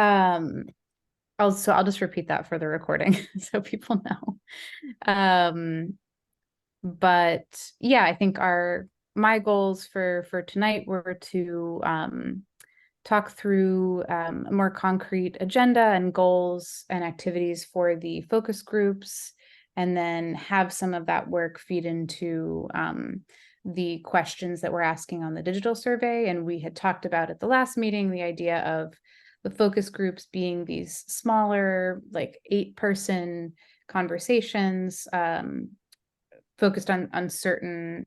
Um, I'll just repeat that for the recording so people know. But yeah, I think my goals for tonight were to talk through a more concrete agenda and goals and activities for the focus groups, and then have some of that work feed into the questions that we're asking on the digital survey. And we had talked about at the last meeting the idea of the focus groups being these smaller, like 8-person conversations, focused on certain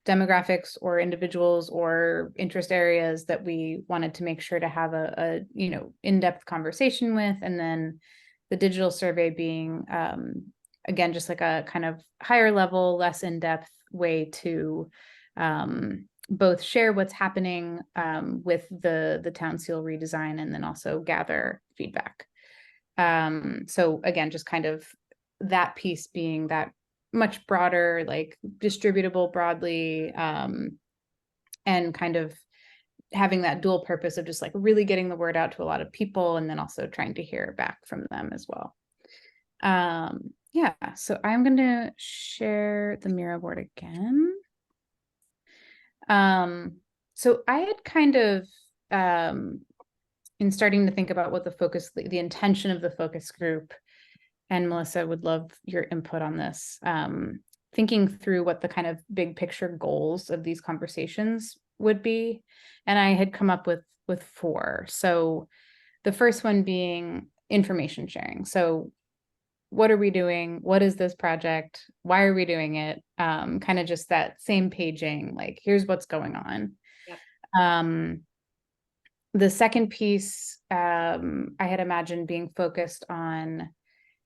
demographics or individuals or interest areas that we wanted to make sure to have a in-depth conversation with. And then the digital survey being again just like a kind of higher level, less in-depth way to both share what's happening with the town seal redesign, and then also gather feedback. So again, just kind of that piece being that much broader, like distributable broadly, and kind of having that dual purpose of just like really getting the word out to a lot of people, and then also trying to hear back from them as well. Yeah, so I'm going to share the Miro board again. So I had kind of, in starting to think about what the intention of the focus group, and Melissa, would love your input on this, thinking through what the kind of big picture goals of these conversations would be. And I had come up with 4. So the first one being information sharing. So what are we doing? What is this project? Why are we doing it? Kind of just that same paging, like, here's what's going on. Yep. The second piece, I had imagined being focused on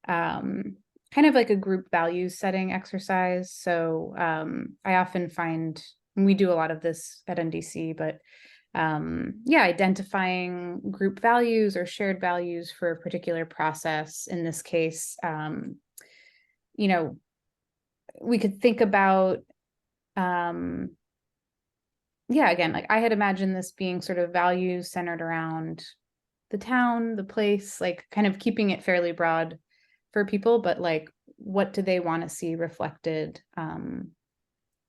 kind of like a group values setting exercise. So I often find, and we do a lot of this at NDC, but yeah, identifying group values or shared values for a particular process. In this case, we could think about, yeah, again, like I had imagined this being sort of values centered around the town, the place, like kind of keeping it fairly broad for people, but like, what do they want to see reflected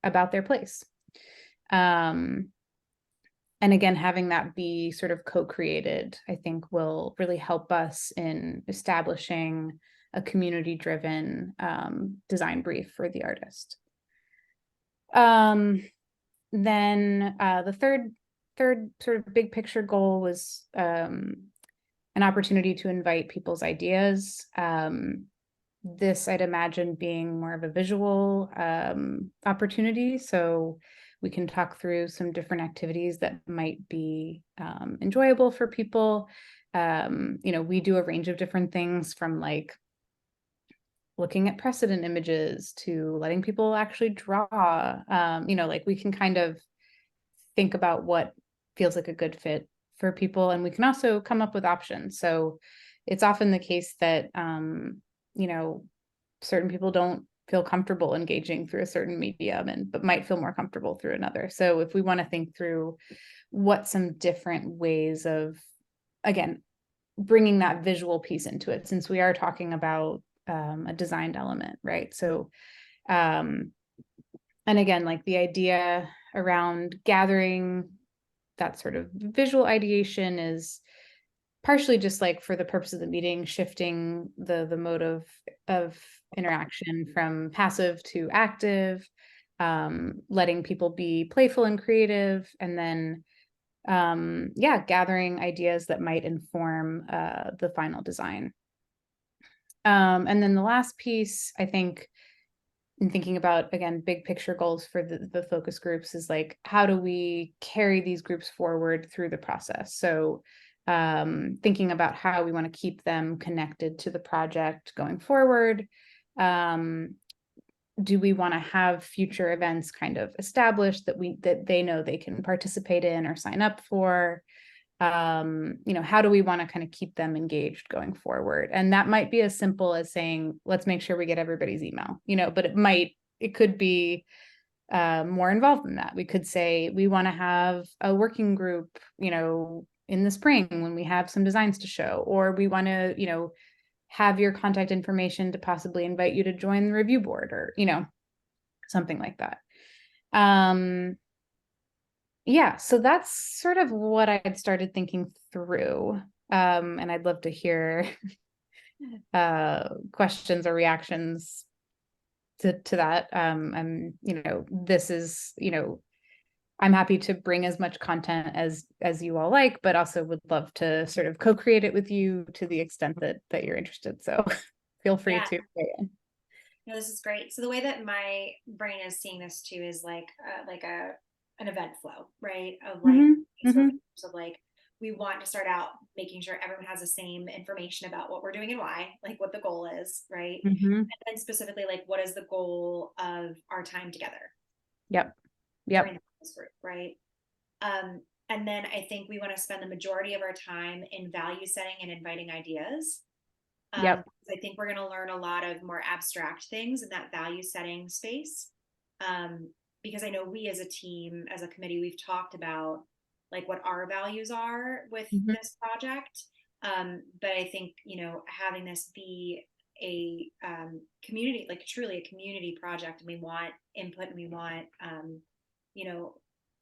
about their place? And again, having that be sort of co-created, I think will really help us in establishing a community-driven design brief for the artist. Then the third sort of big picture goal was an opportunity to invite people's ideas. This I'd imagine being more of a visual opportunity. So we can talk through some different activities that might be enjoyable for people. We do a range of different things, from like looking at precedent images to letting people actually draw. Like we can kind of think about what feels like a good fit for people, and we can also come up with options. So it's often the case that certain people don't feel comfortable engaging through a certain medium, but might feel more comfortable through another. So if we want to think through what some different ways of, again, bringing that visual piece into it, since we are talking about a designed element, right? So, and again, like the idea around gathering that sort of visual ideation is partially just like for the purpose of the meeting, shifting the mode of interaction from passive to active, letting people be playful and creative, and then gathering ideas that might inform the final design. And then the last piece, I think, in thinking about, again, big picture goals for the focus groups, is like, how do we carry these groups forward through the process? So thinking about how we want to keep them connected to the project going forward. Do we want to have future events kind of established that they know they can participate in or sign up for? How do we want to kind of keep them engaged going forward? And that might be as simple as saying, let's make sure we get everybody's email, but it could be more involved than that. We could say we want to have a working group, in the spring when we have some designs to show, or we want to, you know, have your contact information to possibly invite you to join the review board, or, you know, something like that. Yeah, so that's sort of what I had started thinking through. And I'd love to hear questions or reactions to that. And, you know, this is, you know, I'm happy to bring as much content as you all like, but also would love to sort of co-create it with you to the extent that you're interested. So feel free Yeah, to weigh in. no, this is great. So the way that my brain is seeing this too is like an event flow, right? Of like Mhm, sort mhm, of like we want to start out making sure everyone has the same information about what we're doing and why, like what the goal is, right? mhm. And then specifically like what is the goal of our time together Yep, during yep, this group, right? Um, and then I think we want to spend the majority of our time in value setting and inviting ideas. yep. I think we're going to learn a lot of more abstract things in that value setting space. Um, because I know we as a team, as a committee, we've talked about like what our values are with Mhm. this project. But I think, you know, having this be a community, like truly a community project, and we want input and we want, you know,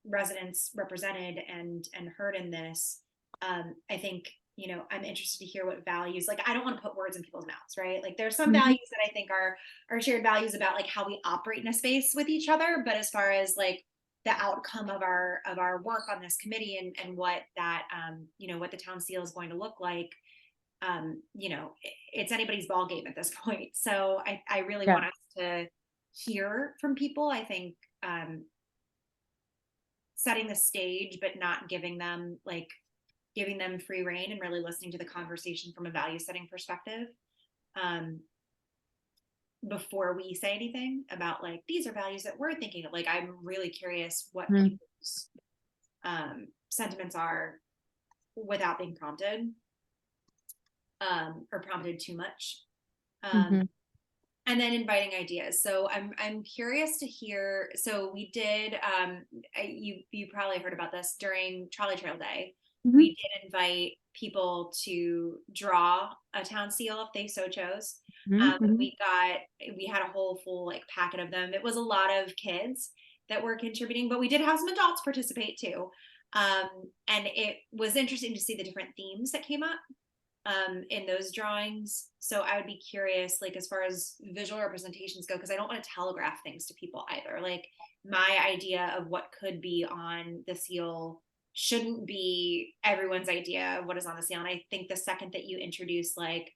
residents represented and heard in this. I think, you know, I'm interested to hear what values, like I don't want to put words in people's mouths, right? Like there's some Mhm. values that I think are shared values about like how we operate in a space with each other, but as far as like the outcome of our work on this committee and what that you know, what the town seal is going to look like, you know, it's anybody's ball game at this point. So I really Yeah, want us to hear from people. I think setting the stage but not giving them like giving them free reign and really listening to the conversation from a value setting perspective, um, before we say anything about like these are values that we're thinking of. Like I'm really curious what mhm, people's sentiments are without being prompted, or prompted too much, um, mhm, and then inviting ideas. So I'm curious to hear. So we did, you probably heard about this during Trolley Trail Day. We mhm, did invite people to draw a town seal if they so chose. mhm, mhm. We had a whole full like packet of them. It was a lot of kids that were contributing, but we did have some adults participate too. Um, and it was interesting to see the different themes that came up in those drawings. So I would be curious, like as far as visual representations go, because I don't want to telegraph things to people either. Like my idea of what could be on the seal shouldn't be everyone's idea of what is on the seal. And I think the second that you introduce like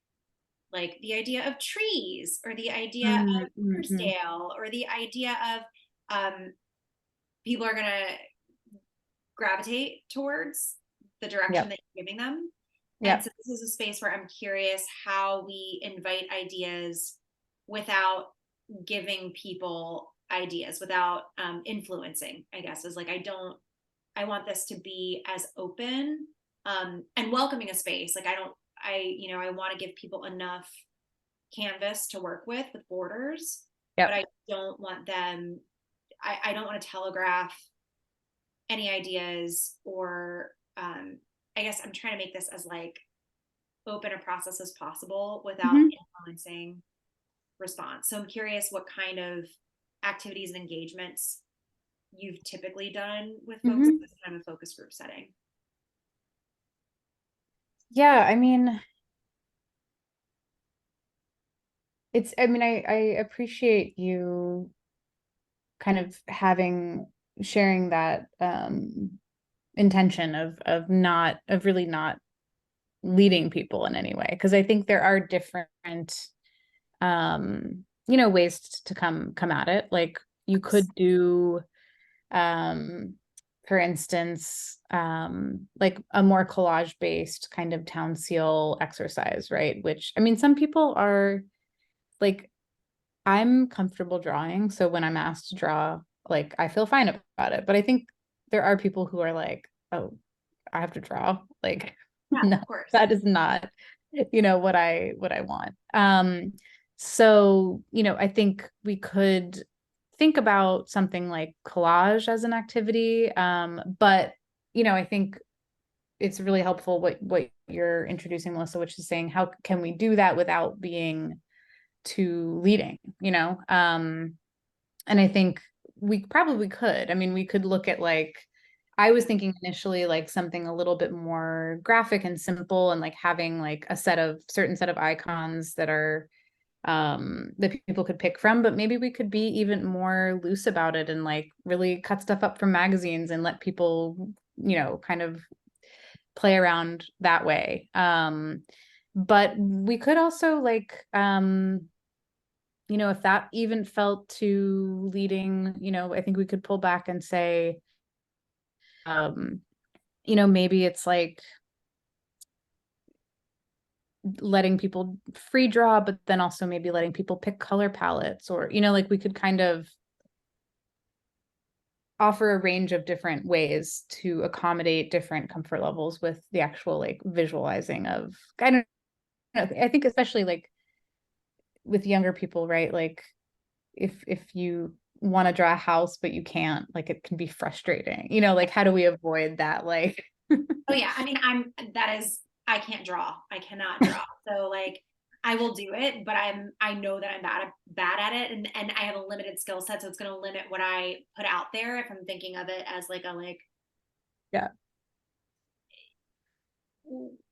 the idea of trees or the idea Mhm, of mhm. Riverdale or the idea of people are gonna gravitate towards the direction Yep, that you're giving them. And yep. so this is a space where I'm curious how we invite ideas without giving people ideas, without influencing, I guess, is like I want this to be as open and welcoming a space. Like you know, I want to give people enough canvas to work with borders, but Yep. I don't want them, I don't want to telegraph any ideas or I guess I'm trying to make this as like open a process as possible without Mhm. influencing response. So I'm curious what kind of activities and engagements you've typically done with folks in Mhm. this kind of focus group setting. Yeah, I mean, I mean, I appreciate you kind of sharing that intention of really not leading people in any way. Because I think there are different you know, ways to come at it. Like you could do um for instance, like a more collage based kind of town seal exercise, right? Which I mean, some people are like, I'm comfortable drawing, so when I'm asked to draw, like I feel fine about it. But I think there are people who are like, oh, I have to draw. Like, Yeah, no, of course. that is not, you know, what I want. So, you know, I think we could think about something like collage as an activity. But, you know, I think it's really helpful what you're introducing, Melissa, which is saying, how can we do that without being too leading, you know? And I think we probably could. I mean, we could look at like, I was thinking initially like something a little bit more graphic and simple, and like having like a certain set of icons that are that people could pick from, but maybe we could be even more loose about it and like really cut stuff up from magazines and let people, you know, kind of play around that way. But we could also like you know, if that even felt too leading, you know, I think we could pull back and say, um, you know, maybe it's like letting people free draw, but then also maybe letting people pick color palettes, or, you know, like we could kind of offer a range of different ways to accommodate different comfort levels with the actual like visualizing of, I don't know, I think especially like with younger people, right? Like if you want to draw a house but you can't, like it can be frustrating, you know, like how do we avoid that, like Oh yeah, I mean, I can't draw. I cannot draw. So like I will do it, but I know that I'm bad at it, and I have a limited skill set, so it's going to limit what I put out there if I'm thinking of it as like a like yeah.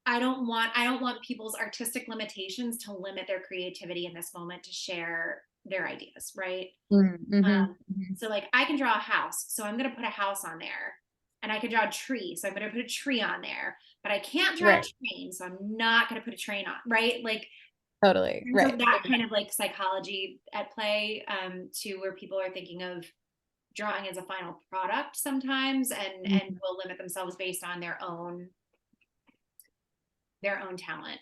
I don't want people's artistic limitations to limit their creativity in this moment to share their ideas, right? Mm-hmm. So like I can draw a house, so I'm gonna put a house on there. And I can draw a tree, so I'm gonna put a tree on there. But I can't draw a Right. train, so I'm not gonna put a train on, right? Like Totally. there's Right. that kind of like psychology at play, to where people are thinking of drawing as a final product sometimes, and Mhm. will limit themselves based on their own talent,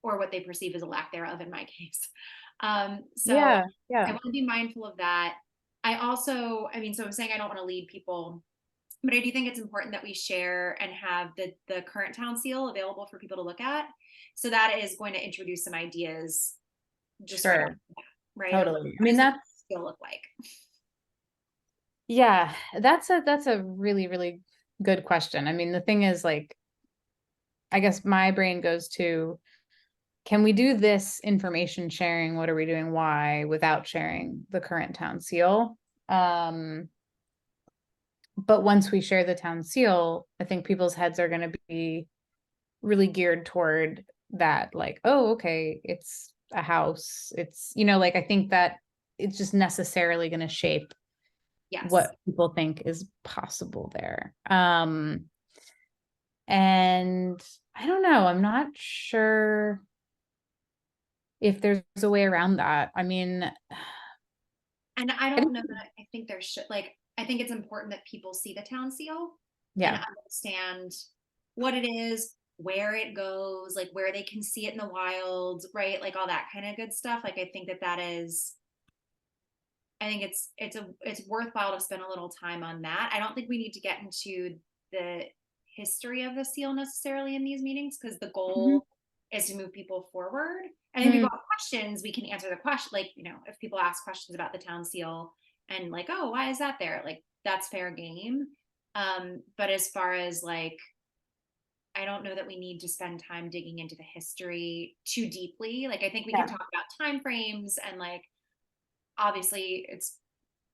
or what they perceive as a lack thereof in my case. So Yeah. I Yeah. want to be mindful of that. I also, I mean, so I'm saying I don't want to lead people, but I do think it's important that we share and have the current town seal available for people to look at. So that is going to introduce some ideas just right off Sure. the bat, right? Of like, Totally. I what mean, does the that's, seal look like? yeah, that's a really, really good question. I mean, the thing is like, I guess my brain goes to, can we do this information sharing? What are we doing? Why? Without sharing the current town seal? Um, but once we share the town seal, I think people's heads are going to be really geared toward that, like, oh, okay, it's a house. It's, you know, like I think that it's just necessarily going to shape Yes. what people think is possible there. And I don't know, I'm not sure if there's a way around that. I mean, And I I don't think, know that I think there should, like, I think it's important that people see the town seal and yeah, understand what it is, where it goes, like where they can see it in the wild, right? Like all that kind of good stuff. Like I think that that is, I think it's worthwhile to spend a little time on that. I don't think we need to get into the history of the seal necessarily in these meetings, because the mhm, goal is to move people forward. And if mm, people have questions, we can answer the question. Like, you know, if people ask questions about the town seal and like, oh, why is that there? Like that's fair game. But as far as like, I don't know that we need to spend time digging into the history too deeply. Like I think we can yeah. talk about time frames and like obviously it's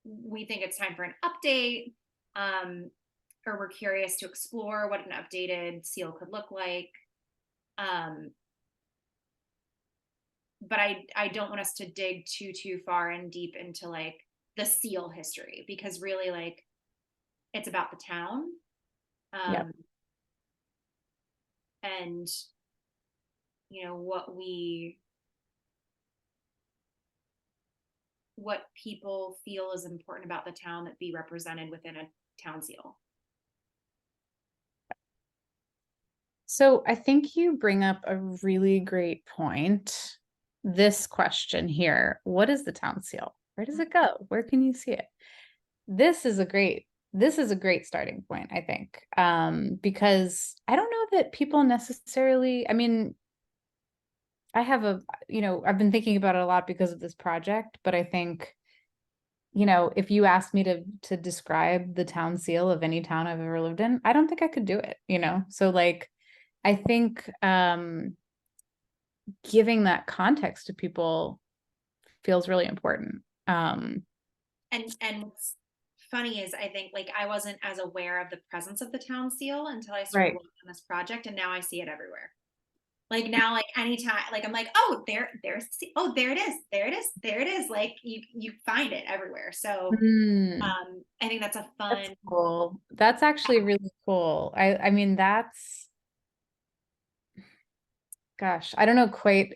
we think it's time for an update, or we're curious to explore what an updated seal could look like, um, but I don't want us to dig too far and deep into like the seal history, because really like it's about the town, Yeah. um, and you know what people feel is important about the town that be represented within a town seal. So I think you bring up a really great point. This question here, what is the town seal? Where does it go? Where can you see it? This is a great starting point, I think. Because I don't know that people necessarily, I mean, I have a, you know, I've been thinking about it a lot because of this project, but I think you know, if you asked me to describe the town seal of any town I've ever lived in, I don't think I could do it, you know? So like, I think giving that context to people feels really important. And what's funny is I think like I wasn't as aware of the presence of the town seal until I started Right. working on this project, and now I see it everywhere. Like now, like anytime, like I'm like, oh, oh, there it is, there it is, there it is. Like you find it everywhere. So Mm, I think that's a that's fun. cool. That's actually really cool. I mean, that's, gosh, I don't know quite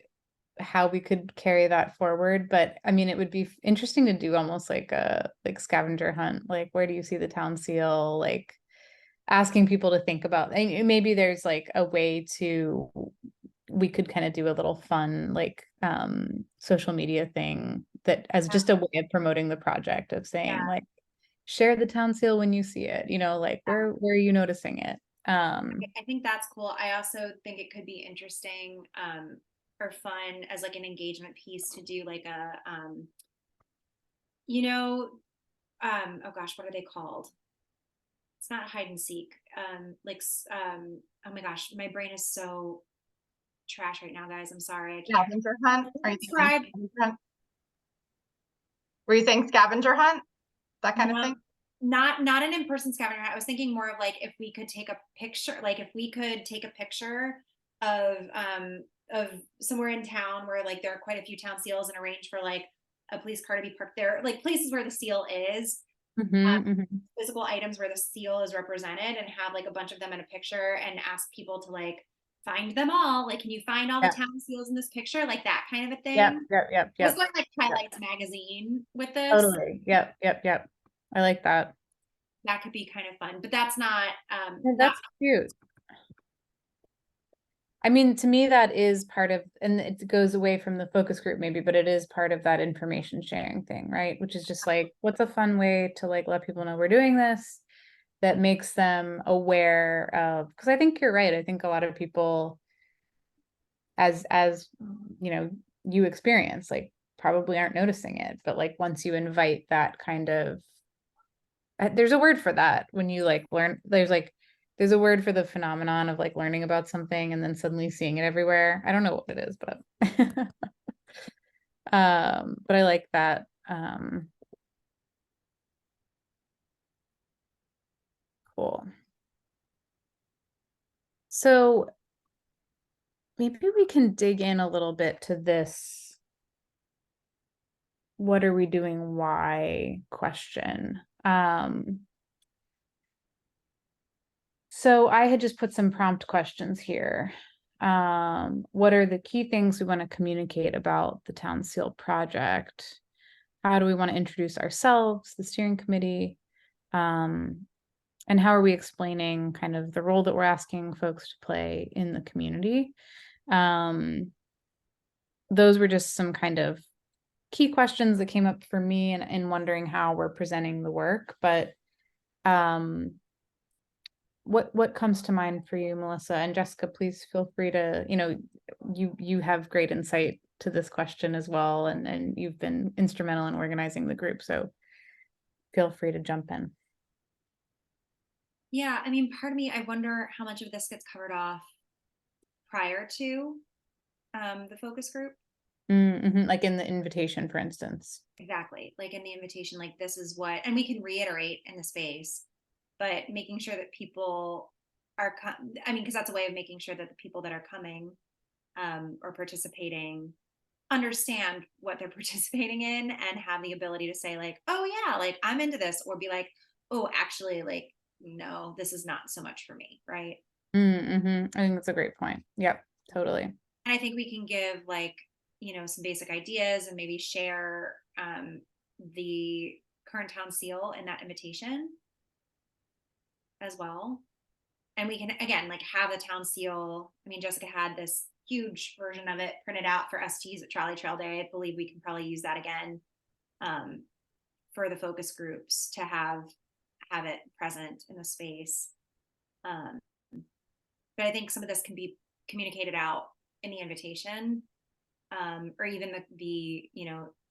how we could carry that forward, but I mean, it would be interesting to do almost like a like scavenger hunt. Like, where do you see the town seal? Like, asking people to think about, and maybe there's like a way to, we could kind of do a little fun like social media thing that as Yeah, just a way of promoting the project, of saying yeah, like, share the town seal when you see it, you know, like yeah. where are you noticing it? I think that's cool. I also think it could be interesting or fun as like an engagement piece to do like a you know oh gosh, what are they called? It's not hide and seek. Oh my gosh, my brain is so trash right now, guys. I'm sorry. I can't Scavenger hunt? Are you thinking describe. scavenger hunt? Were you saying scavenger hunt? That kind of No, thing? not an in-person scavenger hunt. I was thinking more of like if we could take a picture, like if we could take a picture of somewhere in town where like there are quite a few town seals and arrange for like a police car to be parked there, like places where the seal is, Mhm, mhm. physical items where the seal is represented, and have like a bunch of them in a picture and ask people to like find them all. Like, can you find all the Yep, town seals in this picture? Like that kind of a yep, thing. yep, yep, I was yep, going like yep, Twilight magazine with this. totally, yep, yep, yep. I like that. That could be kind of fun, but that's not Yeah, not that's cute. I mean, to me, that is part of, and it goes away from the focus group maybe, but it is part of that information sharing thing, right? Which is just like, what's a fun way to like let people know we're doing this that makes them aware of, because I think you're right. I think a lot of people, as you know, you experience, like probably aren't noticing it, but like once you invite that kind of, there's a word for that when you like learn, there's a word for the phenomenon of like learning about something and then suddenly seeing it everywhere. I don't know what it is, but but I like that. Cool. So maybe we can dig in a little bit to this, what are we doing, why question. So I had just put some prompt questions here. What are the key things we want to communicate about the Town Seal project? How do we want to introduce ourselves, the steering committee? And how are we explaining kind of the role that we're asking folks to play in the community? Those were just some kind of key questions that came up for me in wondering how we're presenting the work. But um, what comes to mind for you, Melissa? And Jessica, please feel free to, you know, you have great insight to this question as well, and you've been instrumental in organizing the group, so feel free to jump in. Yeah, I mean, part of me, I wonder how much of this gets covered off prior to the focus group. Mm-hmm. Like in the invitation, for instance. Exactly. Like in the invitation, like this is what, and we can reiterate in the space, but making sure that people are, I mean, because that's a way of making sure that the people that are coming or participating understand what they're participating in and have the ability to say like, oh yeah, like I'm into this, or be like, oh, actually, like, no, this is not so much for me, right? Mm-hmm. I think that's a great point. Yep, totally. And I think we can give like, some basic ideas and maybe share the current town seal in that invitation as well. And we can again like have the town seal. I mean, Jessica had this huge version of it printed out for STs at Trolley Trail Day. I believe we can probably use that again um, for the focus groups to have it present in the space. Um, but I think some of this can be communicated out in the invitation, or even the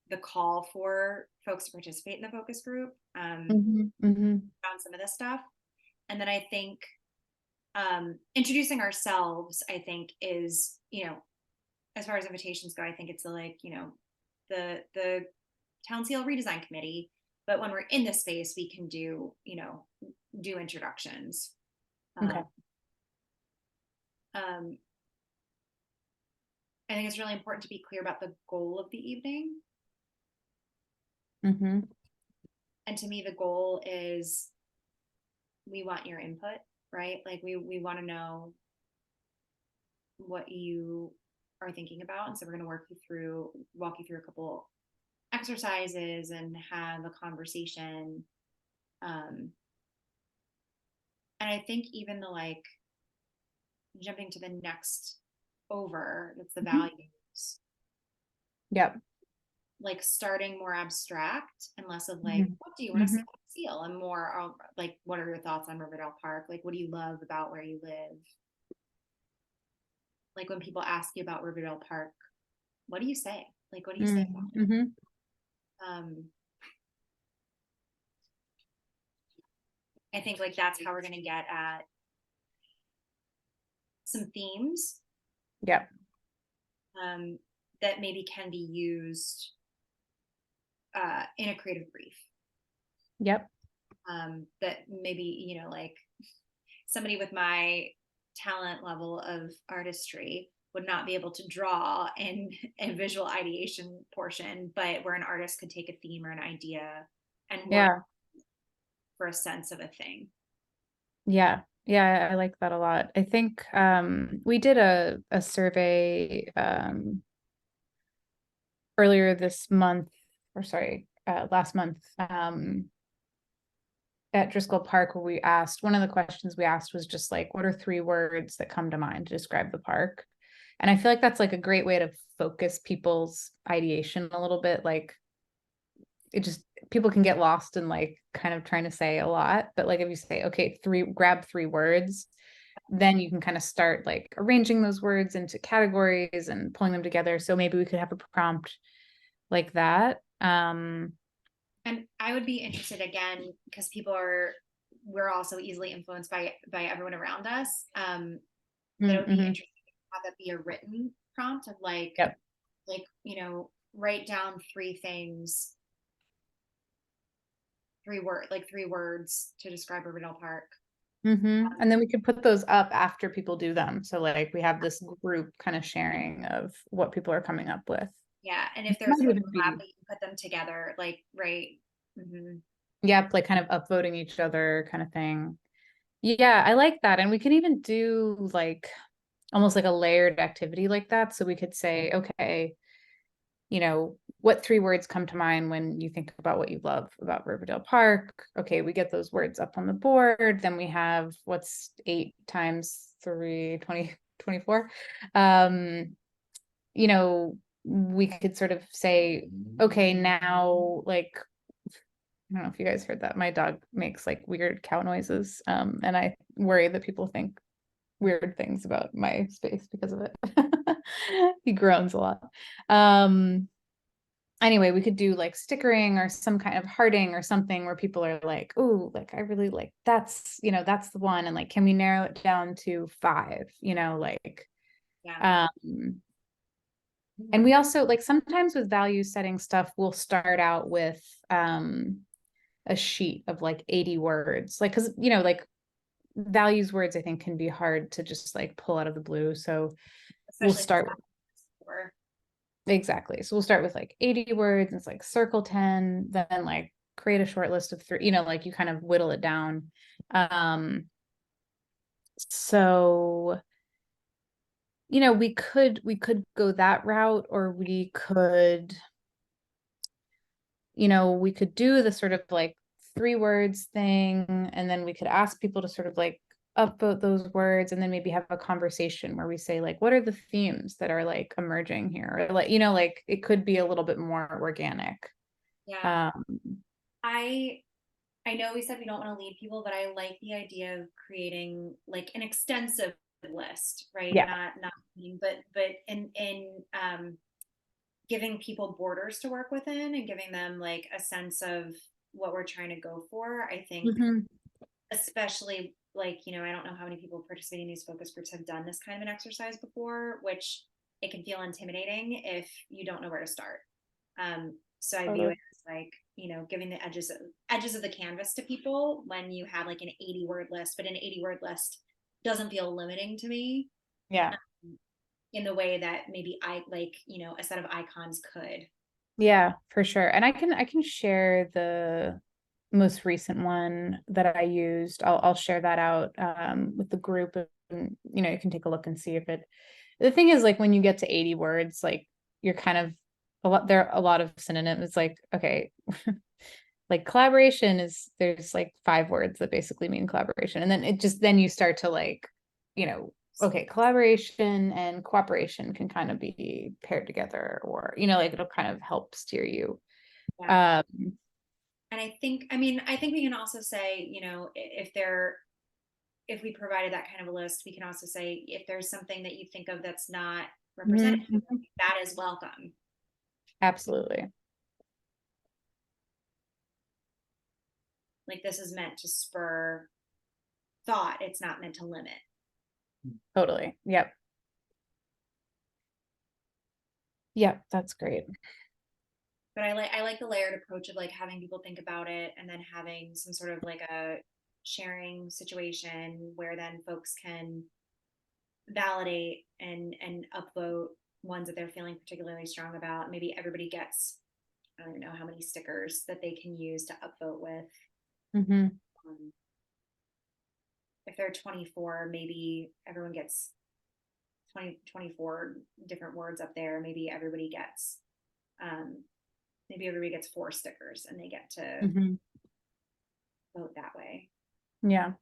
the call for folks to participate in the focus group, Mhm, mhm. around some of this stuff. And then I think introducing ourselves, I think, is, as far as invitations go, I think it's the Town Seal Redesign Committee. But when we're in this space, we can do introductions. Okay. I think it's really important to be clear about the goal of the evening. Mhm. And to me, the goal is, we want your input, right? Like we want to know what you are thinking about. And so we're going to walk you through a couple exercises and have a conversation. And I think even jumping to the next that's the Mhm. values, Yep. like starting more abstract and less of Mhm. what do you want to see Mhm. on Seal, and more like, what are your thoughts on Riverdale Park? Like, what do you love about where you live? Like, when people ask you about Riverdale Park, what do you say? Like, what do you say about it? Mhm. I think that's how we're going to get at some themes Yep. that maybe can be used in a creative brief. Yep. That maybe, somebody with my talent level of artistry would not be able to draw in a visual ideation portion, but where an artist could take a theme or an idea and work Yeah. for a sense of a thing. Yeah. Yeah, I like that a lot. I think we did a survey earlier this month, or sorry, last month, at Driscoll Park, where one of the questions we asked was just like, what are 3 words that come to mind to describe the park? And I feel like that's like a great way to focus people's ideation a little bit. Like, people can get lost in like kind of trying to say a lot, but like if you say, okay, grab 3 words, then you can kind of start like arranging those words into categories and pulling them together. So maybe we could have a prompt like that. And I would be interested, again, because we're also easily influenced by everyone around us. That would be Mm-hmm. interesting to have that be a written prompt of Yep. write down 3 things, 3 words to describe Riverdale Park. Mm-hmm. And then we could put those up after people do them. So like we have this group kind of sharing of what people are coming up with. Yeah, and if It there's might even overlap, be, you can put them together, right. Mm-hmm. yep, like kind of upvoting each other kind of thing. Yeah, I like that. And we could even do like almost like a layered activity like that. So we could say, okay, what 3 words come to mind when you think about what you love about Riverdale Park? Okay, we get those words up on the board. Then we have what's 8 times 3, 20, 24. We could sort of say, okay, now like I don't know if you guys heard that. My dog makes like weird cow noises. And I worry that people think weird things about my space because of it. He groans a lot. Anyway, we could do like stickering or some kind of hearting or something where people are like, oh, like I really like that's the one. And like, can we narrow it down to 5? Yeah. And we also like sometimes with value setting stuff, we'll start out with a sheet of like 80 words. Like, because like values words I think can be hard to just like pull out of the blue. So we'll Especially if start it's exactly. So we'll start with like 80 words and it's like circle 10, then like create a short list of 3, like you kind of whittle it down. So we could go that route, or we could do the sort of like 3 words thing, and then we could ask people to sort of like upvote those words, and then maybe have a conversation where we say like, what are the themes that are like emerging here, or like it could be a little bit more organic. Yeah. I know we said we don't want to lead people, but I like the idea of creating like an extensive list, right? Yeah. Not but in giving people borders to work within and giving them like a sense of what we're trying to go for. I think, Mhm. especially like, I don't know how many people participating in these focus groups have done this kind of an exercise before, which it can feel intimidating if you don't know where to start. So I view Totally. it as like, giving the edges of the canvas to people when you have like an 80-word list, but an 80-word list doesn't feel limiting to me Yeah. in the way that maybe I like, a set of icons could. Yeah, for sure. And I can share the most recent one that I used. I'll share that out with the group, and you can take a look and see if it. The thing is, like, when you get to 80 words, like, you're kind of there are a lot of synonyms. Like, okay, like collaboration there's like 5 words that basically mean collaboration, and then you start to like, you know okay, collaboration and cooperation can kind of be paired together, or like, it'll kind of help steer you. Yeah. um And I think we can also say, if we provided that kind of a list, we can also say if there's something that you think of that's not represented, mhm, that is welcome. absolutely. Like this is meant to spur thought. It's not meant to limit. Totally. Yep. Yep, that's great. But I like the layered approach of like having people think about it and then having some sort of like a sharing situation where then folks can validate and upvote ones that they're feeling particularly strong about. Maybe everybody gets, I don't even know how many stickers that they can use to upvote with. Hmm. Um, if they're 24, maybe everyone gets 24 different words up there. Maybe everybody gets 4 stickers and they get to Hmm. vote that way. Yeah.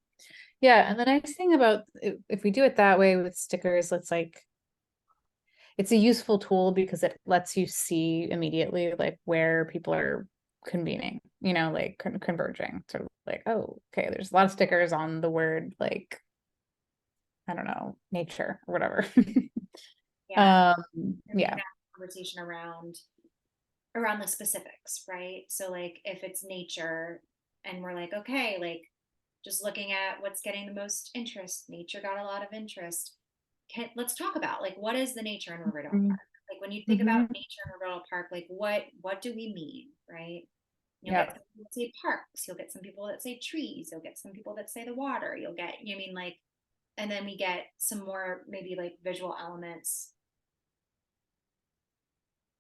Yeah, and the nice thing about if we do it that way with stickers, it's a useful tool because it lets you see immediately like where people are convening, like converging. Sort of like, oh, okay, there's a lot of stickers on the word, like, I don't know, nature or whatever. Yeah. And we can Yeah. have a conversation around the specifics, right? So like if it's nature and we're like, okay, like just looking at what's getting the most interest, nature got a lot of interest. Let's talk about like what is the nature in Riverdale Mhm. Park? Like when you think about Mhm. nature in Riverdale Park, like what do we mean, right? You'll get Yeah. some people that say parks, you'll get some people that say trees, you'll get some people that say the water, you'll get, like, and then we get some more maybe like visual elements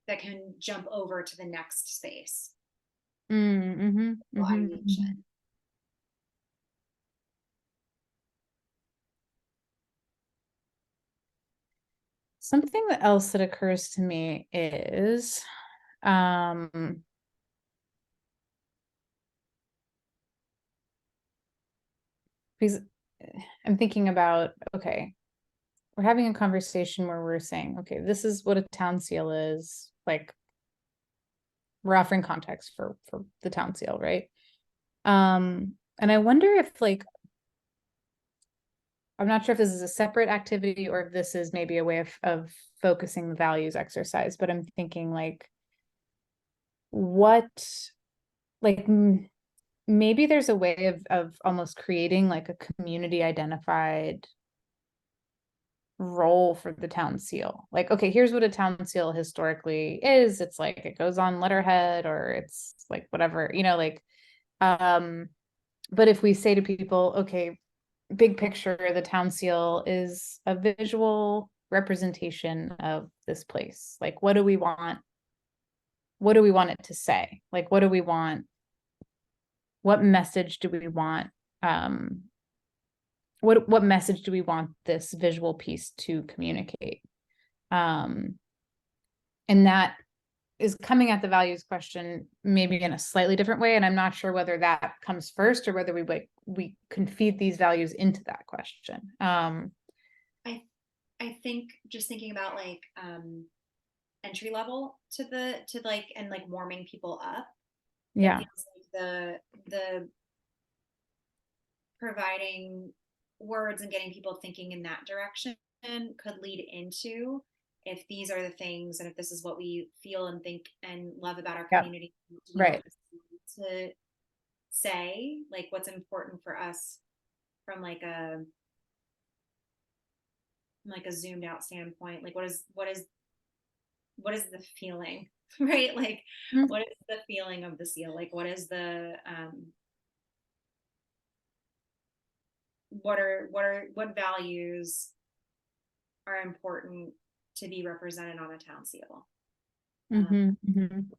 that can jump over to the next space. Mm-hmm. Ideation. Something else that occurs to me is, um, because I'm thinking about, okay, we're having a conversation where we're saying, okay, this is what a town seal is. Like, we're offering context for the town seal, right? And I wonder if, like, I'm not sure if this is a separate activity or if this is maybe a way of focusing the values exercise, but I'm thinking like, what, like, maybe there's a way of almost creating like a community identified role for the town seal. Like, okay, here's what a town seal historically is. It's like it goes on letterhead, or it's like whatever, like, um, but if we say to people, okay, big picture, the town seal is a visual representation of this place. Like, what do we want? What do we want it to say? Like, what do we want? What message do we want? Um, what message do we want this visual piece to communicate? Um, and that is coming at the values question maybe in a slightly different way, and I'm not sure whether that comes first or whether we can feed these values into that question. I think just thinking about like entry level to like and like warming people up. It Yeah. feels like the providing words and getting people thinking in that direction could lead into if these are the things and if this is what we feel and think and love about our Yeah. community, to be Right. able to say like what's important for us from like a zoomed out standpoint, like what is the feeling, right? Like Mm. what is the feeling of the seal? Like what is the what values are important to be represented on a town seal? Mhm, mhm.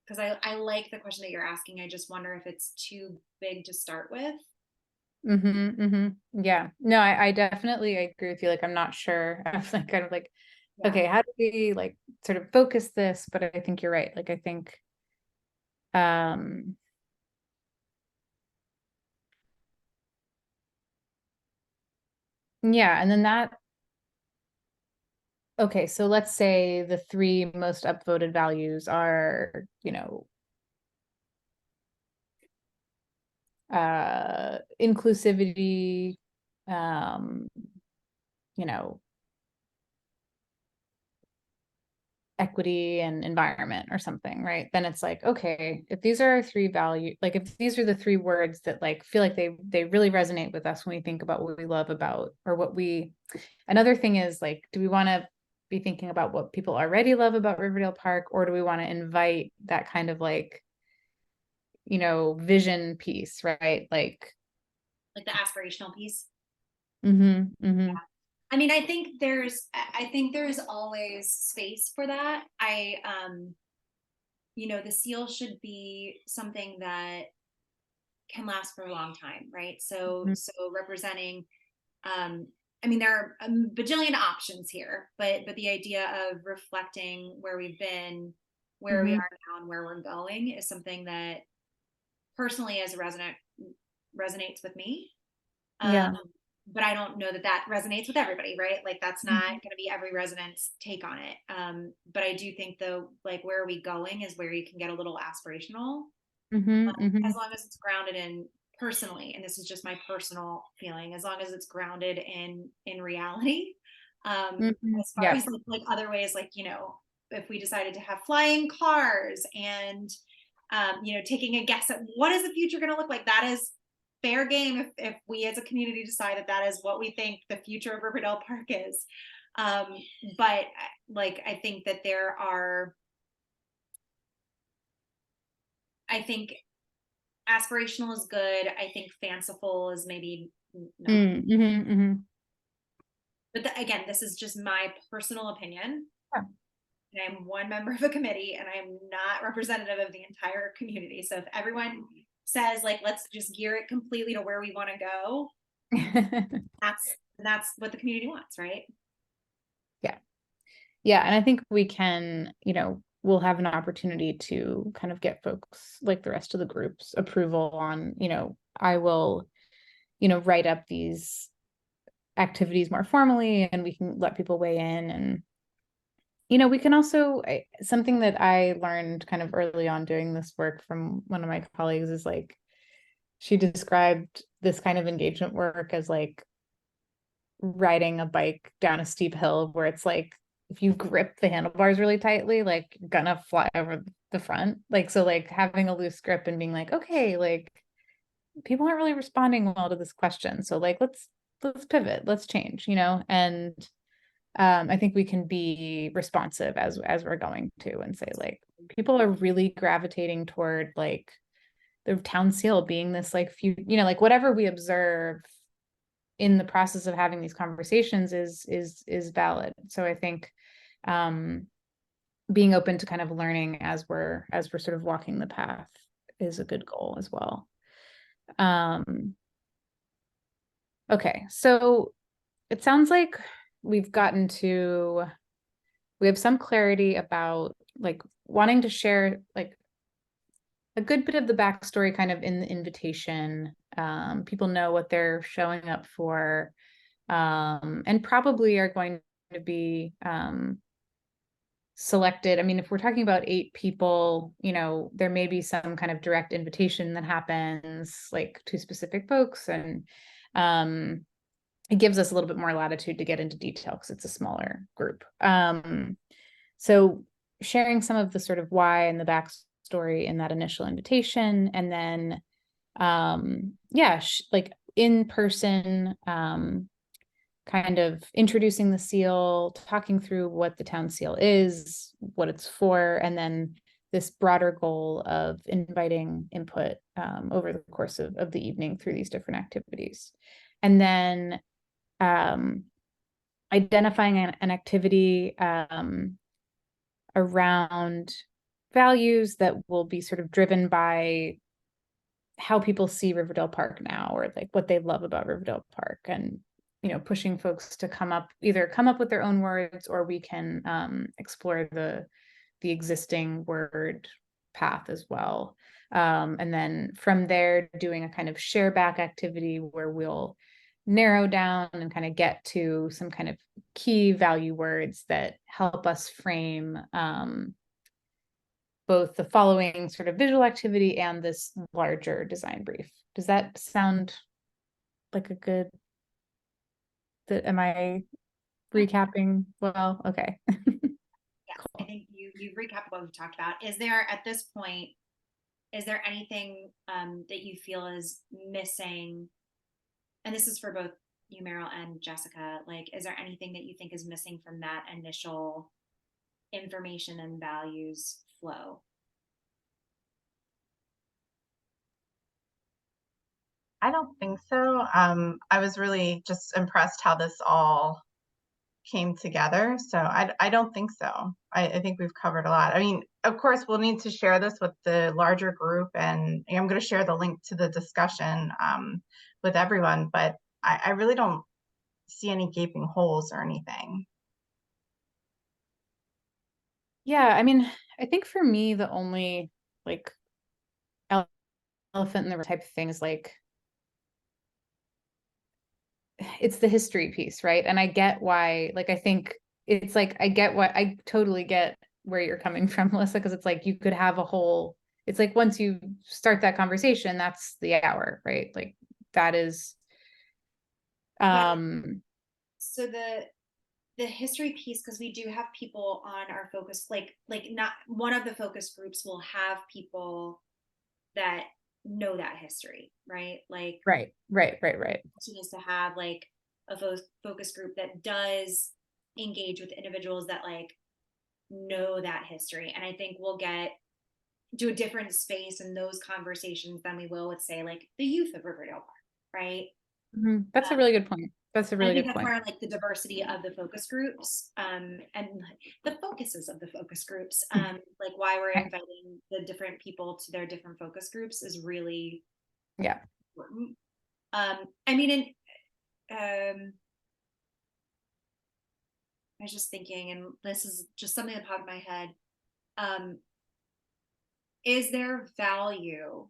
Because I like the question that you're asking. I just wonder if it's too big to start with. Mhm, mhm. Yeah. No, I definitely agree with you. Like, I'm not sure. I was like, kind of like, Yeah. okay, how do we like sort of focus this? But I think you're right. Like, I think, um, yeah. And then that, okay, so let's say the three most upvoted values are, inclusivity, um, you know, equity and environment or something, right? Then it's like, okay, if these are our three value, like if these are the three words that like feel like they really resonate with us when we think about what we love about or what we, another thing is like, do we want to be thinking about what people already love about Riverdale Park, or do we want to invite that kind of like, vision piece, right? Like Like the aspirational piece. mm-hmm, mm-hmm, I mean, I think there's always space for that. The seal should be something that can last for a long time, right? So mm-hmm, representing, um, I mean, there are a bajillion options here, but the idea of reflecting where we've been, where we mm-hmm. are now, and where we're going is something that personally as a resident resonates with me. Um, Yeah. but I don't know that that resonates with everybody, right? Like that's not Mm-hmm, going to be every resident's take on it. But I do think though, like where are we going is where you can get a little aspirational, mm-hmm, mm-hmm, as long as it's grounded in personally, and this is just my personal feeling, as long as it's grounded in reality. mm-hmm. As far Yeah. as like other ways, like if we decided to have flying cars and taking a guess at what is the future going to look like, that is fair game if we as a community decide that that is what we think the future of Riverdale Park is. But like I think that there are, I think aspirational is good. I think fanciful is maybe not. Mm-hmm, mm-hmm. But again, this is just my personal opinion. Yeah. And I'm one member of a committee and I am not representative of the entire community. So if everyone says like, let's just gear it completely to where we want to go, that's what the community wants, right? Yeah. Yeah. And I think we can, we'll have an opportunity to kind of get folks like the rest of the group's approval on, I will, write up these activities more formally and we can let people weigh in. And, we can also, something that I learned kind of early on doing this work from one of my colleagues is like, she described this kind of engagement work as like riding a bike down a steep hill where it's like if you grip the handlebars really tightly, like you're gonna fly over the front. Like so like having a loose grip and being like, okay, like people aren't really responding well to this question. So like let's pivot, let's change, and I think we can be responsive as we're going to and say like people are really gravitating toward like the town seal being this like few, like whatever we observe in the process of having these conversations is valid. So I think being open to kind of learning as we're sort of walking the path is a good goal as well. Okay, so it sounds like we have some clarity about like wanting to share like a good bit of the backstory kind of in the invitation. People know what they're showing up for, and probably are going to be selected. I mean, if we're talking about 8 people, there may be some kind of direct invitation that happens like to specific folks. And, it gives us a little bit more latitude to get into detail because it's a smaller group. So sharing some of the sort of why and the backstory in that initial invitation, and then like in person, kind of introducing the seal, talking through what the town seal is, what it's for, and then this broader goal of inviting input over the course of the evening through these different activities. And then identifying an activity around values that will be sort of driven by how people see Riverdale Park now, or like what they love about Riverdale Park, and pushing folks to come up with their own words, or we can explore the existing word path as well. And then from there, doing a kind of share back activity where we'll narrow down and kind of get to some kind of key value words that help us frame both the following sort of visual activity and this larger design brief. Does that sound like a good, am I recapping well? Okay. Yes, I think you've recapped what we've talked about. Is there at this point, is there anything that you feel is missing? And this is for both you, Meryl, and Jessica. Like, is there anything that you think is missing from that initial information and values flow? I don't think so. I was really just impressed how this all came together. So I don't think so. I think we've covered a lot. I mean, of course, we'll need to share this with the larger group, and I'm going to share the link to the discussion with everyone, but I really don't see any gaping holes or anything. Yeah, I mean, I think for me, the only like elephant in the room type of thing is like, it's the history piece, right? And I get why, like, I think it's like, I totally get where you're coming from, Melissa, because it's like you could have a whole, it's like once you start that conversation, that's the hour, right? Like that is so the history piece, because we do have people on our focus, like not one of the focus groups will have people that know that history, right? Like right. Is to have like a focus group that does engage with individuals that like know that history. And I think we'll get to a different space in those conversations than we will with, say, like the youth of Riverdale Park, right? That's a really good point. That's a really good point. Where like the diversity of the focus groups and the focuses of the focus groups, like why we're inviting the different people to their different focus groups is really important. I mean, I was just thinking, and this is just something that popped in my head. Is there value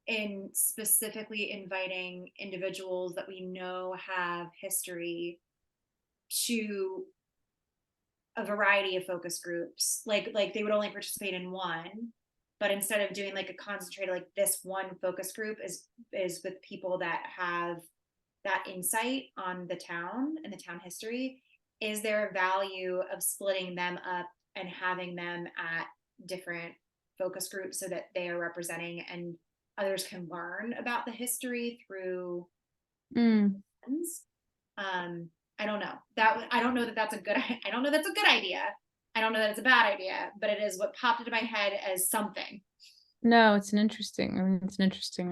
in specifically inviting individuals that we know have history to a variety of focus groups? Like they would only participate in one, but instead of doing like a concentrated, like this one focus group is with people that have that insight on the town and the town history, is there a value of splitting them up and having them at different focus groups so that they are representing and others can learn about the history through I don't know I don't know that that's a good idea. I don't know that it's a bad idea, but it is what popped into my head as something. No, it's an interesting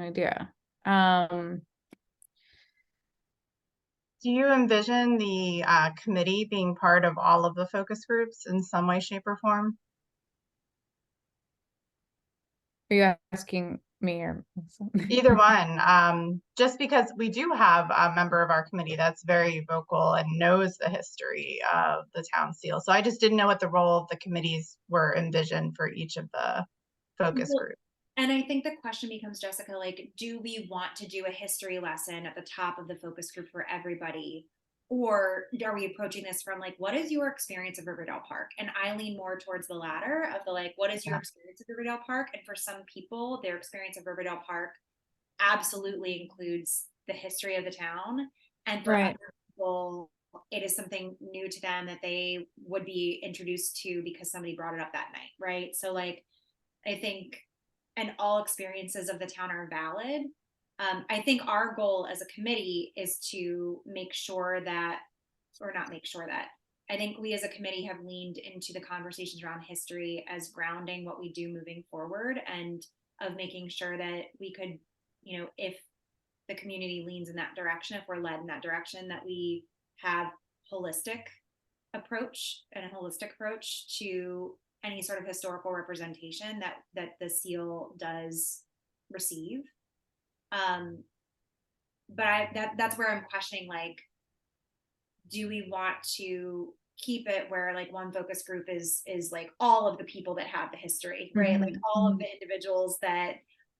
idea. Do you envision the committee being part of all of the focus groups in some way, shape, or form? Are you asking me or either one? Just because we do have a member of our committee that's very vocal and knows the history of the town seal. So I just didn't know what the role of the committees were envisioned for each of the focus groups. And I think the question becomes, Jessica, like, do we want to do a history lesson at the top of the focus group for everybody? Or are we approaching this from like, what is your experience of Riverdale Park? And I lean more towards the latter of the like, what is your experience of Riverdale Park? And for some people, their experience of Riverdale Park absolutely includes the history of the town. And for Right. other people, it is something new to them that they would be introduced to because somebody brought it up that night, right? So like, I think, and all experiences of the town are valid. I think our goal as a committee is to make sure that, or not make sure that, I think we as a committee have leaned into the conversations around history as grounding what we do moving forward, and of making sure that we could, you know, if the community leans in that direction, if we're led in that direction, that we have holistic approach and a holistic approach to any sort of historical representation that the seal does receive. But that's where I'm questioning, like, do we want to keep it where like one focus group is like all of the people that have the history, right? Like all of the individuals that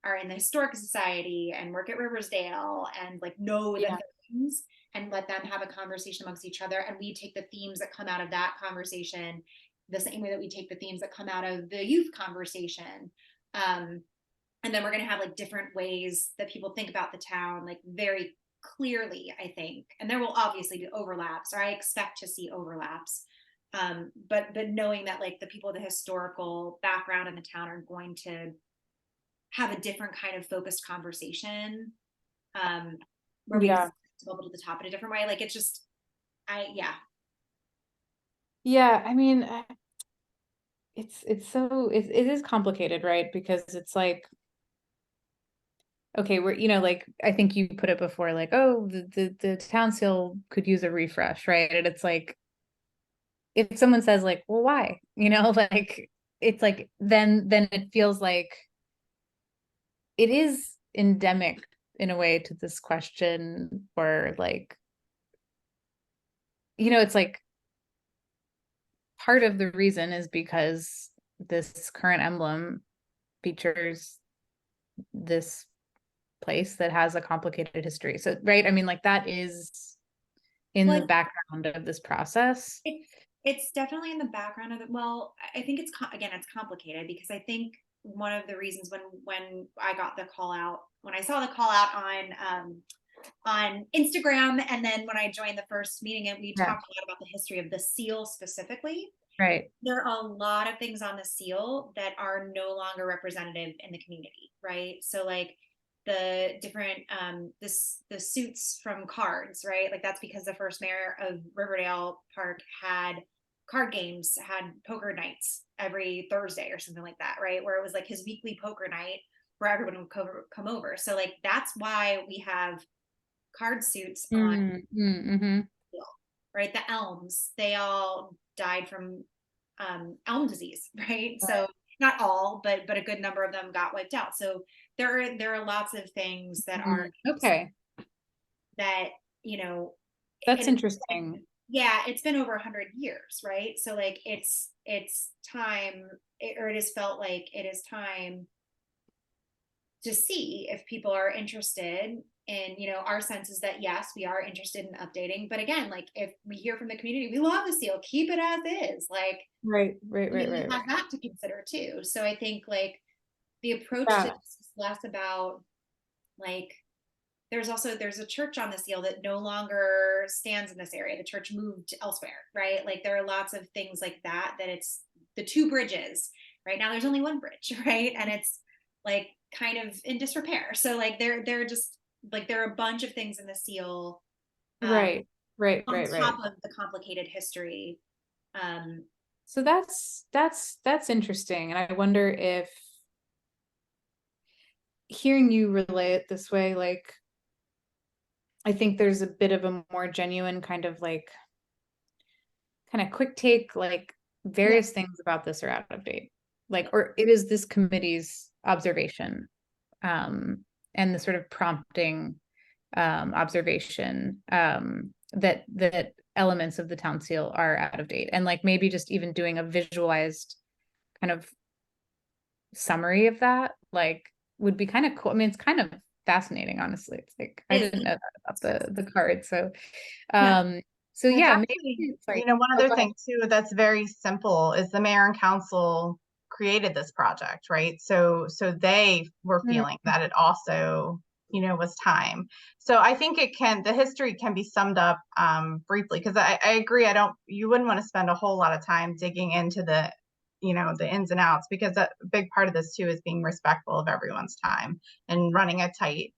are in the historic society and work at Riversdale and like know the things, and let them have a conversation amongst each other, and we take the themes that come out of that conversation the same way that we take the themes that come out of the youth conversation. And then we're going to have like different ways that people think about the town, like very clearly, I think. And there will obviously be overlaps, or I expect to see overlaps. But knowing that like the people with the historical background in the town are going to have a different kind of focused conversation, where we Yeah. go to the top in a different way. Like it's just, Yeah. I mean, it's so, it is complicated, right? Because it's like, okay, we're, you know, like, I think you put it before, like, oh, the town seal could use a refresh, right? And it's like, if someone says like, well, why? You know, like, it's like, then it feels like it is endemic in a way to this question, or like, you know, it's like part of the reason is because this current emblem features this place that has a complicated history. So, right, I mean, like that is in the well, background of this process. it's definitely in the background of it. Well, I think it's again, it's complicated because I think one of the reasons when I got the call out, when I saw the call out on Instagram, and then when I joined the first meeting, and we Yeah. talked a lot about the history of the seal specifically. Right. There are a lot of things on the seal that are no longer representative in the community, right? So like the different the suits from cards, right? Like that's because the first mayor of Riverdale Park had card games, had poker nights every Thursday or something like that, right? Where it was like his weekly poker night where everyone would come over. So like that's why we have card suits on, Mm-hmm. right? The elms, they all died from elm disease, right? So not all, but a good number of them got wiped out. So there are lots of things that are Okay, that, you know, that's and interesting. yeah, it's been over 100 years, right? So like it's time, or it has felt like it is time to see if people are interested. And you know, our sense is that yes, we are interested in updating, but again, like if we hear from the community, we love the seal, keep it as is, like Right. we have that to consider too. So I think like the approach to Yeah. this is less about like, there's a church on the seal that no longer stands in this area. The church moved elsewhere, right? Like there are lots of things like that, that it's the two bridges. Right now there's only one bridge, right? And it's like kind of in disrepair. So like they're just like, there are a bunch of things in the seal, Right. Right. on Right. Right. top of the complicated history. Um, So that's interesting. And I wonder if hearing you relay it this way, like I think there's a bit of a more genuine kind of like kind of quick take, like various things about this are out of date. Like, or it is this committee's observation, and the sort of prompting observation, that elements of the town seal are out of date. And like maybe just even doing a visualized kind of summary of that, like would be kind of cool. I mean, it's kind of fascinating, honestly. It's like I didn't know that about the card. So so There's yeah, maybe actually, it's like, one oh, other go ahead. thing too that's very simple is the mayor and council created this project, right? So they were feeling that it also was time. So I think the history can be summed up briefly, because I agree, you wouldn't want to spend a whole lot of time digging into the ins and outs, because a big part of this too is being respectful of everyone's time and running a tight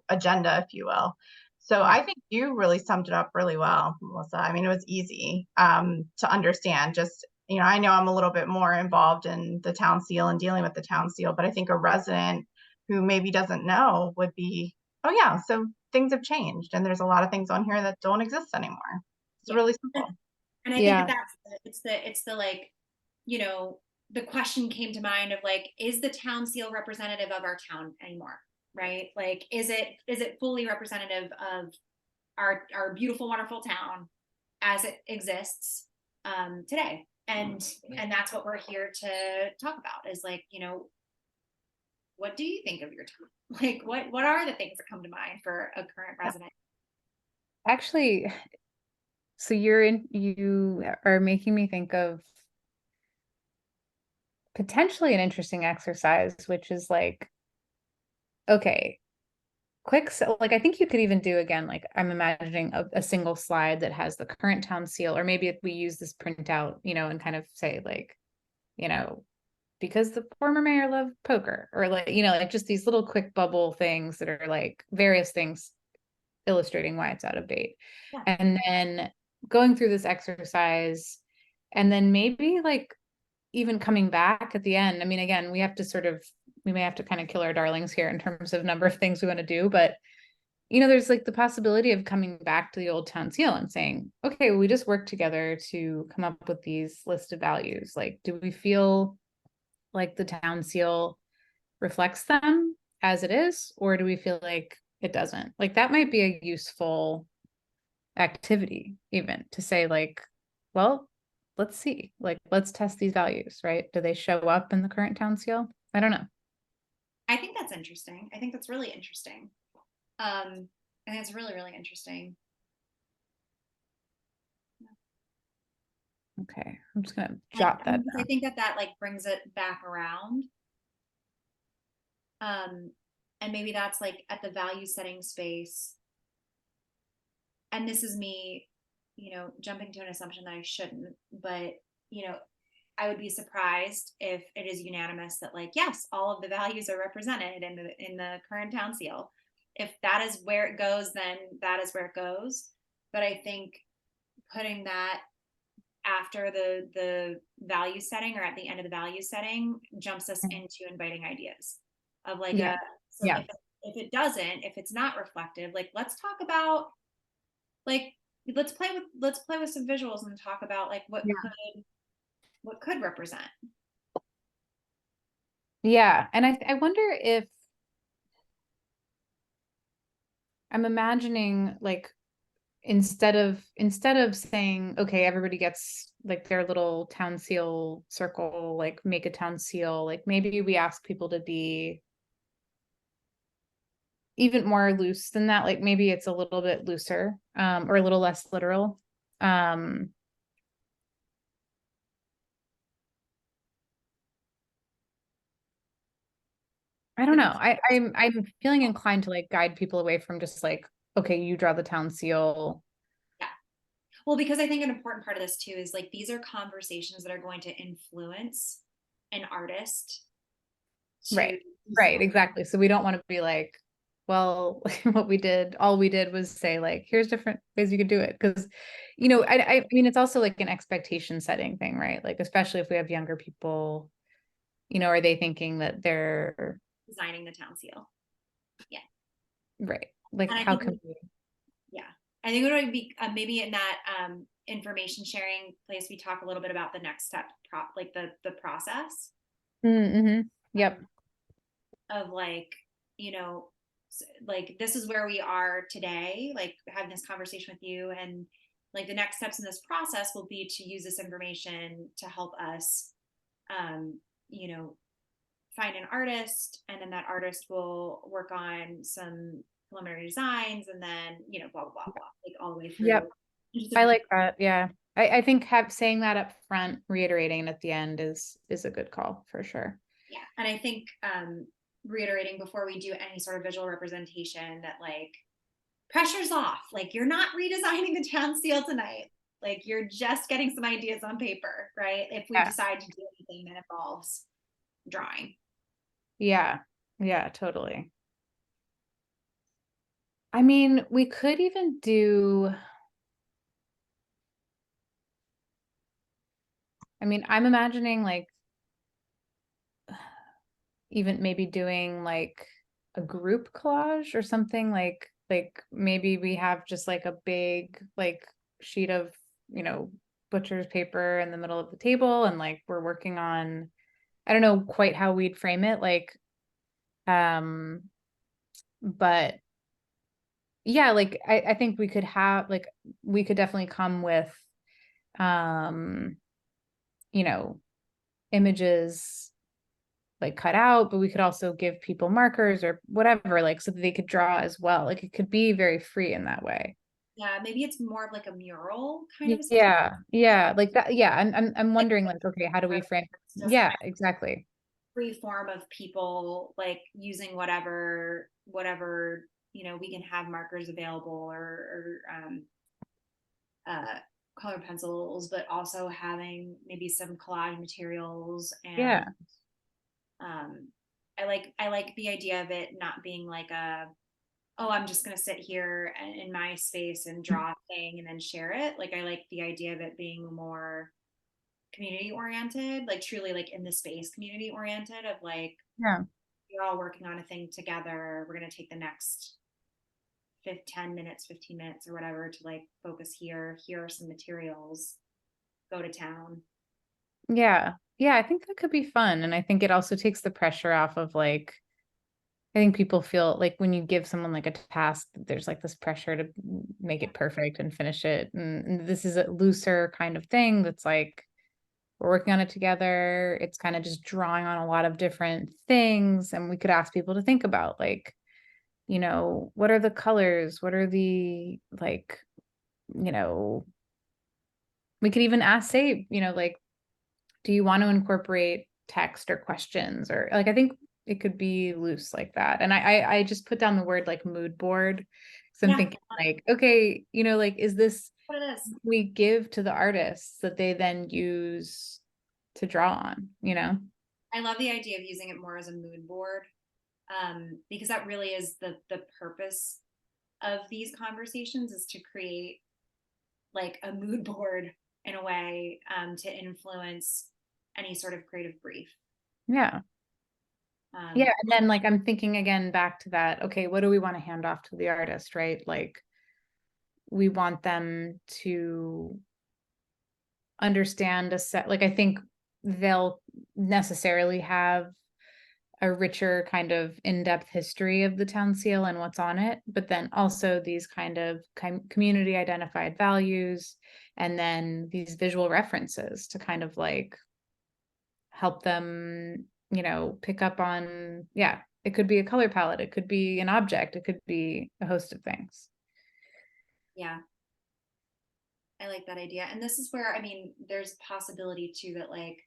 agenda, if you will. So I think you really summed it up really well, Melissa. I mean, it was easy to understand. Just, I know I'm a little bit more involved in the town seal and dealing with the town seal, but I think a resident who maybe doesn't know would be, oh yeah, so things have changed and there's a lot of things on here that don't exist anymore. It's really simple. And I think it's the like, the question came to mind of like, is the town seal representative of our town anymore? Right? Like, is it fully representative of our beautiful, wonderful town as it exists today? And that's what we're here to talk about, is like, what do you think of your town? Like, what are the things that come to mind for a current resident? Actually, so you are making me think of potentially an interesting exercise, which is like, okay, like I think you could even do, again, like I'm imagining a single slide that has the current town seal, or maybe if we use this printout, and kind of say like, because the former mayor loved poker, or like, like just these little quick bubble things that are like various things illustrating why it's out of date. Yeah. And then going through this exercise, and then maybe like even coming back at the end. I mean, again, we may have to kind of kill our darlings here in terms of number of things we want to do, but there's like the possibility of coming back to the old town seal and saying, okay, well, we just worked together to come up with these list of values. Like, do we feel like the town seal reflects them as it is, or do we feel like it doesn't? Like, that might be a useful activity, even to say like, well, let's see, like, let's test these values, right? Do they show up in the current town seal? I don't know. I think that's interesting. I think that's really interesting. I think it's really, really interesting. Okay, I'm just gonna jot that down. I think that like brings it back around. And maybe that's like at the value setting space. And this is me, jumping to an assumption that I shouldn't, but I would be surprised if it is unanimous that like, yes, all of the values are represented in the current town seal. If that is where it goes, then that is where it goes. But I think putting that after the value setting, or at the end of the value setting, jumps us into inviting ideas of like, if it doesn't, if it's not reflective, like, let's talk about, like, let's play with some visuals and talk about like what could represent. Yeah, and I wonder if I'm imagining like, instead of saying, okay, everybody gets like their little town seal circle, like make a town seal, like maybe we ask people to be even more loose than that. Like maybe it's a little bit looser, or a little less literal. I don't know. I'm feeling inclined to like guide people away from just like, okay, you draw the town seal. Yeah. Well, because I think an important part of this too is like, these are conversations that are going to influence an artist. Right, exactly. So we don't want to be like, well, all we did was say like, here's different ways you could do it. Because, I mean, it's also like an expectation setting thing, right? Like, especially if we have younger people, are they thinking that they're designing the town seal? Yeah. Right. Like, how can we? Yeah. I think it would be maybe in that information sharing place, we talk a little bit about the next step, like the process. Mm-hmm. Yep. Of like, like, this is where we are today, like having this conversation with you, and like the next steps in this process will be to use this information to help us, find an artist, and then that artist will work on some preliminary designs, and then, blah, blah, blah, blah, like all the way through. Yep. I like that. Yeah. I think saying that up front, reiterating at the end is a good call for sure. Yeah. And I think, reiterating before we do any sort of visual representation that like pressure's off. Like you're not redesigning the town seal tonight. Like you're just getting some ideas on paper, right? If we Yeah. decide to do anything that involves drawing. Yeah. Yeah, totally. I mean, we could even do, I mean, I'm imagining like even maybe doing like a group collage or something, like maybe we have just like a big like sheet of, you know, butcher's paper in the middle of the table, and like we're working on, I don't know quite how we'd frame it, like but yeah, like I think we could have like, we could definitely come with you know, images like cut out, but we could also give people markers or whatever, like so that they could draw as well. Like it could be very free in that way. Yeah, maybe it's more of like a mural kind of a situation. Yeah, yeah, like that. Yeah, I'm Like wondering like, okay, how do we frame? it's just Yeah, exactly. free form of people like using whatever we can have markers available or uh, colored pencils, but also having maybe some collage materials. Yeah, And um, I like the idea of it not being like a, oh, I'm just gonna sit here and in my space and draw a thing and then share it. Like I like the idea of it being more community oriented, like truly like in the space community oriented of like yeah, we're all working on a thing together. We're gonna take the next 10 minutes, 15 minutes or whatever to like focus here. Here are some materials. Go to town. yeah, yeah. I think that could be fun, and I think it also takes the pressure off of like, I think people feel like when you give someone like a task, there's like this pressure to make it perfect and finish it. And this is a looser kind of thing that's like, we're working on it together. It's kind of just drawing on a lot of different things. And we could ask people to think about like, you know, what are the colors? What are the like, you know, we could even ask, say, you know, like, do you want to incorporate text or questions, or like, I think it could be loose like that. And I just put down the word like mood board, because I'm Yeah, thinking like, okay, you know, like, is this what it is. we give to the artists that they then use to draw on, you know? I love the idea of using it more as a mood board, because that really is the purpose of these conversations is to create like a mood board in a way, to influence any sort of creative brief. Yeah. Um, Yeah. And then like, I'm thinking again back to that, okay, what do we want to hand off to the artist, right? Like, we want them to understand a set, like, I think they'll necessarily have a richer kind of in-depth history of the town seal and what's on it, but then also these kind of community identified values, and then these visual references to kind of like help them, you know, pick up on, yeah, it could be a color palette, it could be an object, it could be a host of things. yeah, I like that idea. And this is where, I mean, there's a possibility too that like,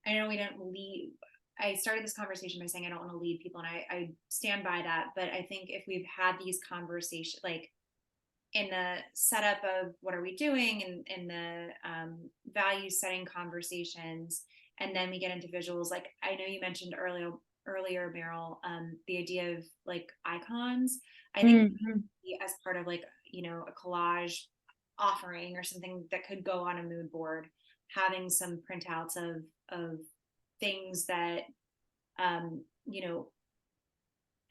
I know we don't lead. I started this conversation by saying I don't want to lead people, and I stand by that. But I think if we've had these conversations, like in the setup of what are we doing, and in the value setting conversations, and then we get into visuals. Like I know you mentioned earlier, Meryl, the idea of like icons. I think Mhm. as part of like a collage offering or something that could go on a mood board, having some printouts of things that um you know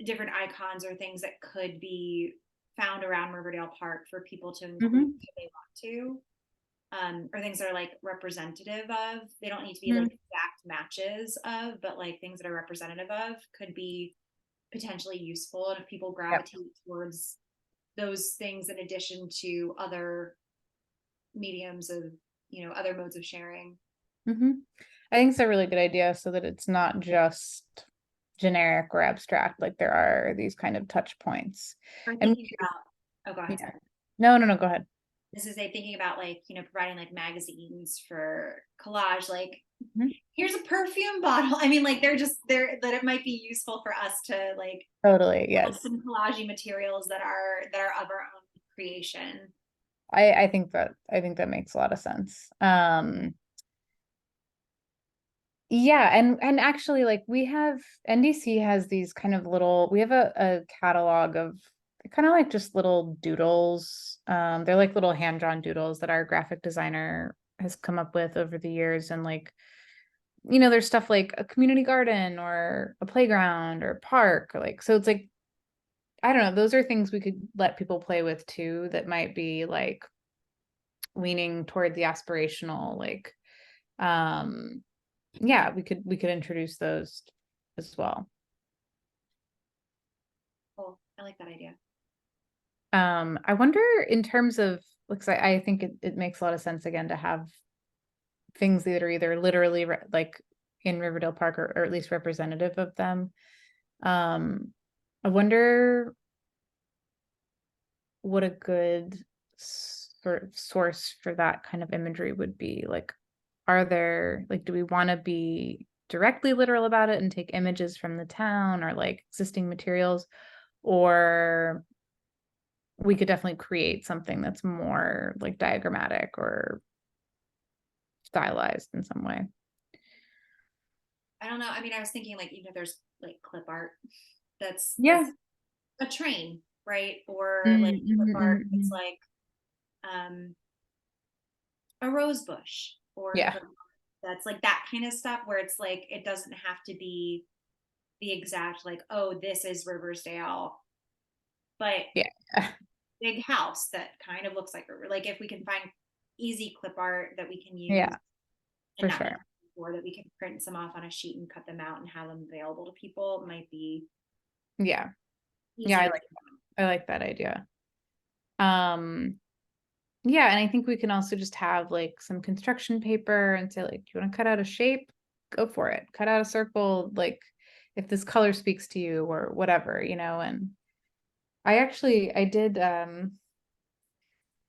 different icons or things that could be found around Riverdale Park for people to include Mhm. if they want to, or things that are like representative of. They don't need to be like Mhm. exact matches of, but like things that are representative of could be potentially useful. And if people Yep. gravitate towards those things in addition to other mediums of other modes of sharing. Mhm. I think it's a really good idea, so that it's not just generic or abstract, like there are these kind of touch points. Or And thinking about, oh, go ahead, yeah. sorry. No, no, no, go ahead. this is a thinking about like, you know, providing like magazines for collage, like Mhm. here's a perfume bottle. I mean, like they're just there that it might be useful for us to like Totally, have yes. some collagey materials that are of our own creation. I think that makes a lot of sense. Yeah, and actually like we have NDC has these kind of little, we have a catalog of kind of like just little doodles. They're like little hand-drawn doodles that our graphic designer has come up with over the years. And like, you know, there's stuff like a community garden or a playground or a park or like, so it's like, I don't know, those are things we could let people play with too, that might be like leaning toward the aspirational, like, yeah, we could introduce those as well. Cool. I like that idea. I wonder in terms of, looks I think it makes a lot of sense again to have things that are either literally like in Riverdale Park or at least representative of them. I wonder what a good sort of source for that kind of imagery would be. Like, are there, like, do we want to be directly literal about it and take images from the town or like existing materials? Or we could definitely create something that's more like diagrammatic or stylized in some way. I don't know. I mean, I was thinking like even if there's like clip art Yeah. that's a train, right? Or like Mm, clip mhm, art mhm, that's mhm. like um a rose bush or Yeah. clip art that's like that kind of stuff where it's like it doesn't have to be the exact like, oh, this is Riversdale, but Yeah. big house that kind of looks like River. Like if we can find easy clip art that we can use Yeah, and for not need sure. or that we can print some off on a sheet and cut them out and have them available to people, it might be Yeah. Yeah, easier to I like that idea. Um, yeah, and I think we can also just have like some construction paper and say like, do you want to cut out a shape? Go for it. Cut out a circle, like if this color speaks to you or whatever, you know. And I did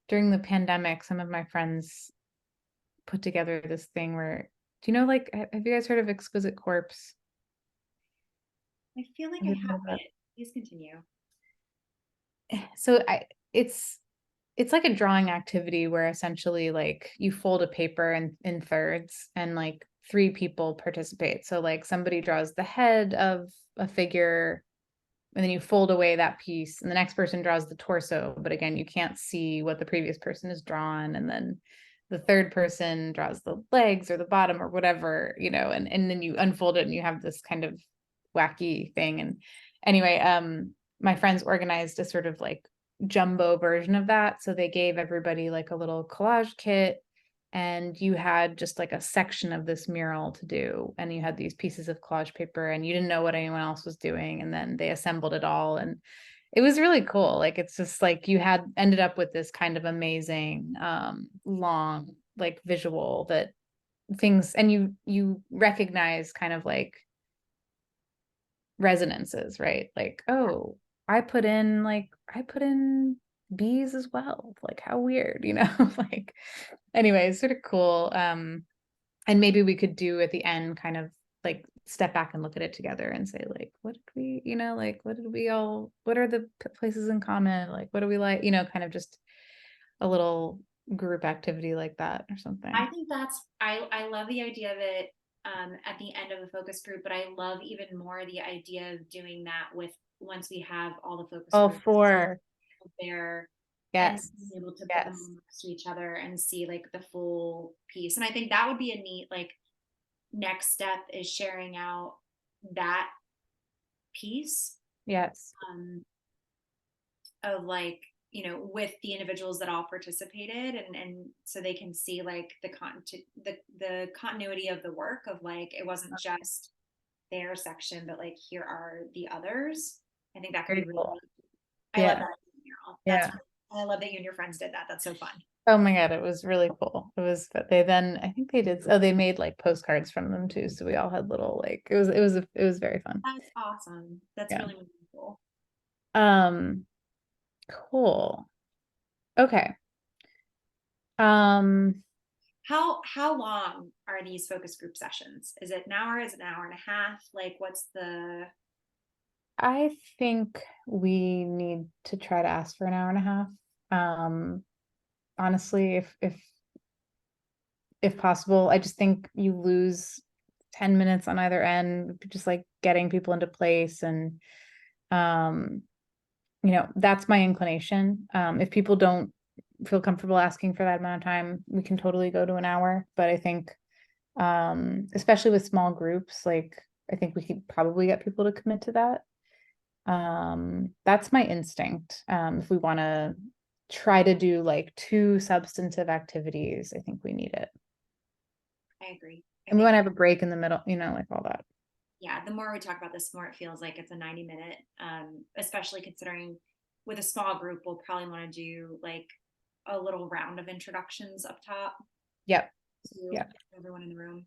during the pandemic, some of my friends put together this thing where, do you know, like, have you guys heard of Exquisite Corpse? I feel like Have I you heard of haven't. Please continue. So it's like a drawing activity where essentially like you fold a paper in thirds and like three people participate. So like somebody draws the head of a figure and then you fold away that piece and the next person draws the torso, but again you can't see what the previous person has drawn, and then the third person draws the legs or the bottom or whatever, you know, and then you unfold it and you have this kind of wacky thing. And anyway, my friends organized a sort of like jumbo version of that, so they gave everybody like a little collage kit, and you had just like a section of this mural to do, and you had these pieces of collage paper and you didn't know what anyone else was doing, and then they assembled it all, and it was really cool. Like it's just like you had ended up with this kind of amazing long like visual that things, and you recognize kind of like resonances, right? Like, oh, I put in bees as well. Like how weird, you know? Like anyway, it's sort of cool. And maybe we could do at the end kind of like step back and look at it together and say like, what did we, you know, like what did we all, what are the places in common? Like what do we like, you know, kind of just a little group activity like that or something. I think that's I love the idea of it at the end of the focus group, but I love even more the idea of doing that with once we have all the focus All groups four. there and Yes. being able to put them Yes. next to each other and see like the full piece. And I think that would be a neat like next step is sharing out that piece Yes. um, of like you know with the individuals that all participated and so they can see like the continuity of the work of like it wasn't just their section but like here are the others. I think that could be Very really cool. I love Yeah. that mural. That's Yeah. I love that you and your friends did that. That's so fun. Oh my God, it was really cool. It was, but they then, I think they did, oh, they made like postcards from them too. So we all had little, like, it was very fun. That's awesome. That's Yeah. really meaningful. Um, cool. Okay. How long are these focus group sessions? Is it an hour? Is it an hour and a half? Like, what's the? I think we need to try to ask for an hour and a half. Honestly, if possible, I just think you lose 10 minutes on either end, just like getting people into place. And, that's my inclination. If people don't feel comfortable asking for that amount of time, we can totally go to an hour. But I think, especially with small groups, like I think we could probably get people to commit to that. That's my instinct. If we want to try to do like 2 substantive activities, I think we need it. I agree. And we want to have a break in the middle, like all that. Yeah, the more we talk about this, the more it feels like it's a 90-minute, especially considering with a small group, we'll probably want to do like a little round of introductions up top Yep. to Yep. everyone in the room.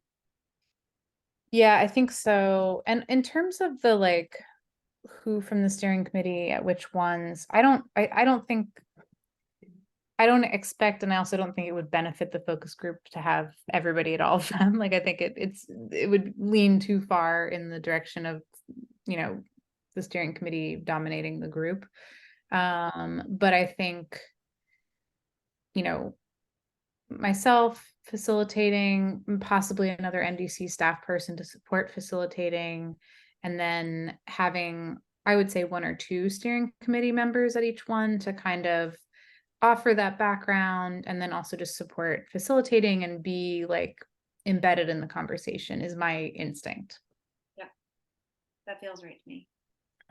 Yeah, I think so. And in terms of the like who from the steering committee at which ones, I don't expect, and I also don't think it would benefit the focus group to have everybody at all of them. Like I think it would lean too far in the direction of, the steering committee dominating the group. But I think, myself facilitating, possibly another NDC staff person to support facilitating, and then having, I would say 1 or 2 steering committee members at each one to kind of offer that background, and then also just support facilitating and be like embedded in the conversation is my instinct. Yeah, that feels right to me.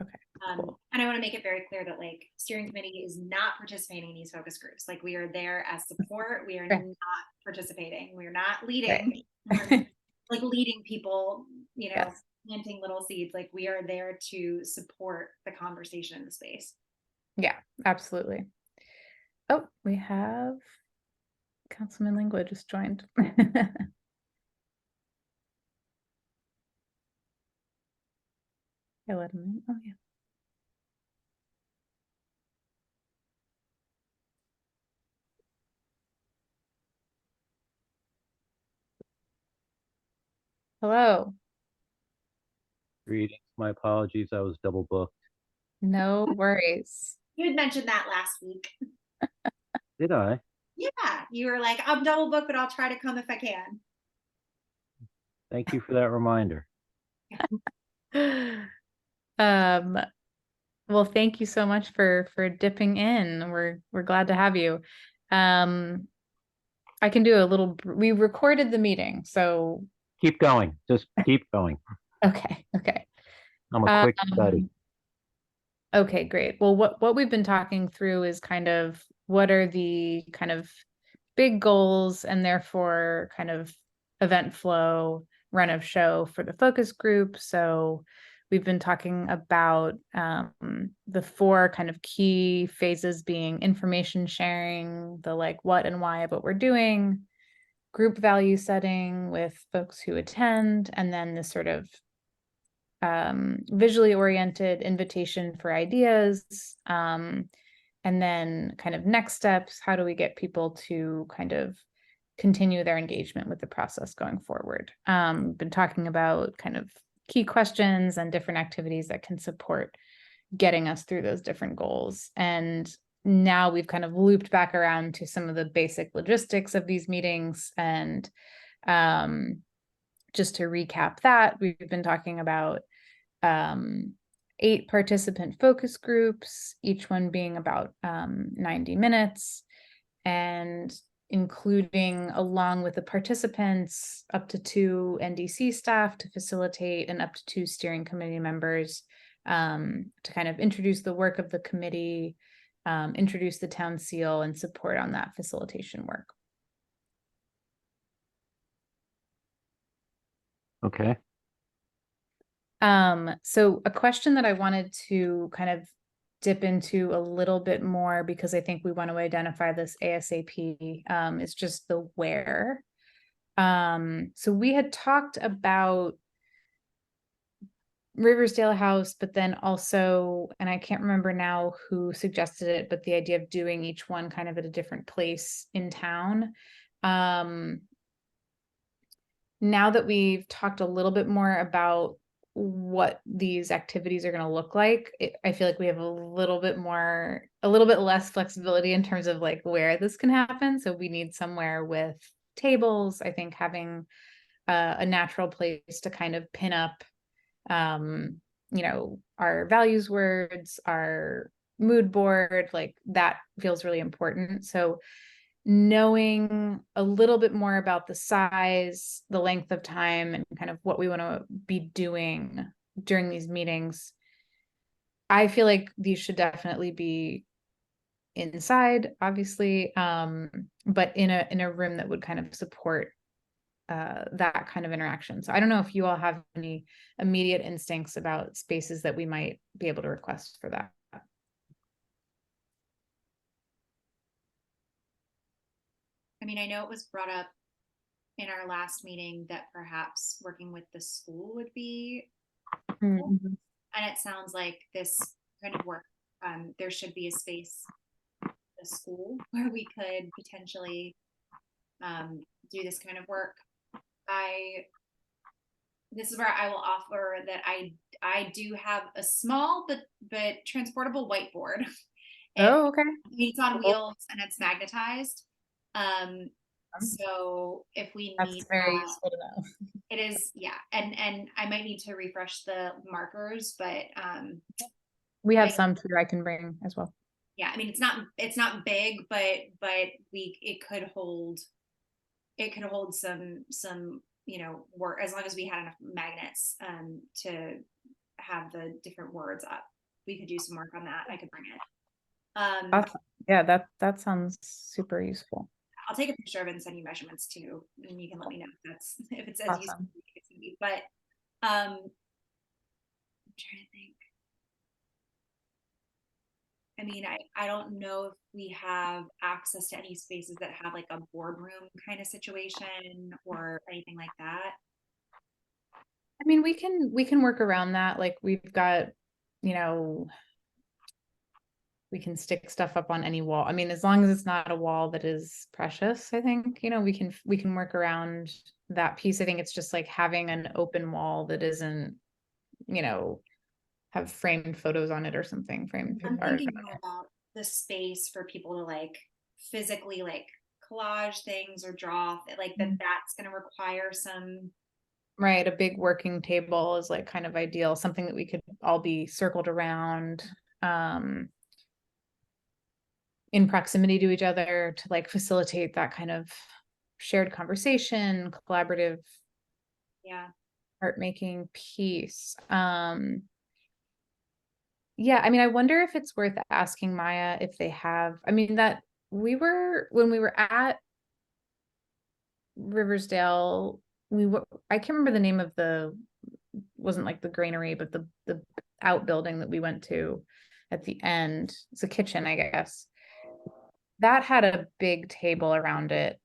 Okay. Cool. And I want to make it very clear that like steering committee is not participating in these focus groups. Like we are there as support. We are Right. not participating. We are not leading. Right. Like leading people, Yes. planting little seeds. Like we are there to support the conversation in the space. Yeah, absolutely. Oh, we have Councilman Lingua just joined. I let him in. Oh yeah. Hello. Greetings. My apologies. I was double booked. No worries. You had mentioned that last week. Did I? Yeah, you were like, I'm double booked, but I'll try to come if I can. Thank you for that reminder. Well, thank you so much for dipping in. We're glad to have you. I can do a little, we recorded the meeting, so Keep going. Just keep going. okay. I'm a quick study. Okay, great. Well, what we've been talking through is kind of what are the kind of big goals and therefore kind of event flow, run of show for the focus group. So we've been talking about the 4 kind of key phases being information sharing, the like what and why of what we're doing, group value setting with folks who attend, and then this sort of visually oriented invitation for ideas. And then kind of next steps, how do we get people to kind of continue their engagement with the process going forward? Been talking about kind of key questions and different activities that can support getting us through those different goals. And now we've kind of looped back around to some of the basic logistics of these meetings. And just to recap that, we've been talking about 8 participant focus groups, each one being about 90 minutes, and including, along with the participants, up to 2 NDC staff to facilitate and up to 2 steering committee members to kind of introduce the work of the committee, introduce the town seal, and support on that facilitation work. Okay. So a question that I wanted to kind of dip into a little bit more, because I think we want to identify this ASAP, is just the where. So we had talked about Riversdale House, but then also, and I can't remember now who suggested it, but the idea of doing each one kind of at a different place in town. Now that we've talked a little bit more about what these activities are going to look like, I feel like we have a little bit less flexibility in terms of like where this can happen. So we need somewhere with tables. I think having a natural place to kind of pin up our values words, our mood board, like that feels really important. So knowing a little bit more about the size, the length of time, and kind of what we want to be doing during these meetings, I feel like these should definitely be inside, obviously, but in a room that would kind of support that kind of interaction. So I don't know if you all have any immediate instincts about spaces that we might be able to request for that. I mean, I know it was brought up in our last meeting that perhaps working with the school would be, Mm-hmm. and it sounds like this kind of work, there should be a space, a school, where we could potentially do this kind of work. This is where I will offer that I do have a small but transportable whiteboard. Oh, okay. It's on Cool. wheels and it's magnetized. So if we That's need very that, useful to know. it is, yeah. And I might need to refresh the markers, but We have some too I can bring as well. yeah, I mean it's not big, but it could hold some work, as long as we had enough magnets to have the different words up. We could do some work on that. I could bring it. Awesome. Yeah, that sounds super useful. I'll take a picture of it and send you measurements too, and you can let me know if it's as useful Awesome. as it's gonna be. But I'm trying to think. I mean, I don't know if we have access to any spaces that have like a boardroom kind of situation or anything like that. I mean, we can work around that. Like we've got, we can stick stuff up on any wall. I mean, as long as it's not a wall that is precious, I think, we can work around that piece. I think it's just like having an open wall that isn't, have framed photos on it or something, framed I'm art. thinking more about the space for people to like physically like collage things or draw like that's going to require some. Right, a big working table is like kind of ideal, something that we could all be circled around in proximity to each other to like facilitate that kind of shared conversation, collaborative art making piece. Yeah, I mean, I wonder if it's worth asking Maya if they have, I mean, when we were at Riversdale, I can't remember the name of wasn't like the granary, but the outbuilding that we went to at the end. It's a kitchen, I guess. That had a big table around it.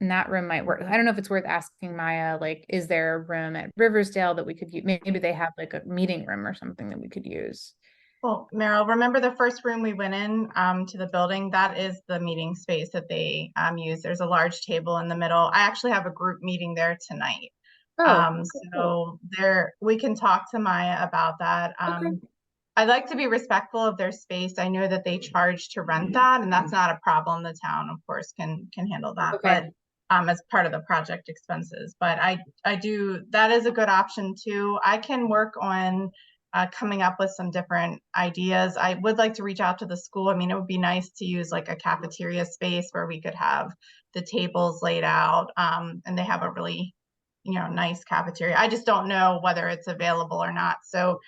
And that room might work. I don't know if it's worth asking Maya, like, is there a room at Riversdale that we could use? Maybe they have like a meeting room or something that we could use. Well, Meryl, remember the first room we went in to the building? That is the meeting space that they use. There's a large table in the middle. I actually have a group meeting there tonight. Oh, so there we can talk to Maya about that. okay. I'd like to be respectful of their space. I know that they charge to rent that, and that's not a problem. The town, of course, can handle that, Okay. but as part of the project expenses. But I do, that is a good option too. I can work on coming up with some different ideas. I would like to reach out to the school. I mean, it would be nice to use like a cafeteria space where we could have the tables laid out, and they have a really nice cafeteria. I just don't know whether it's available or not. So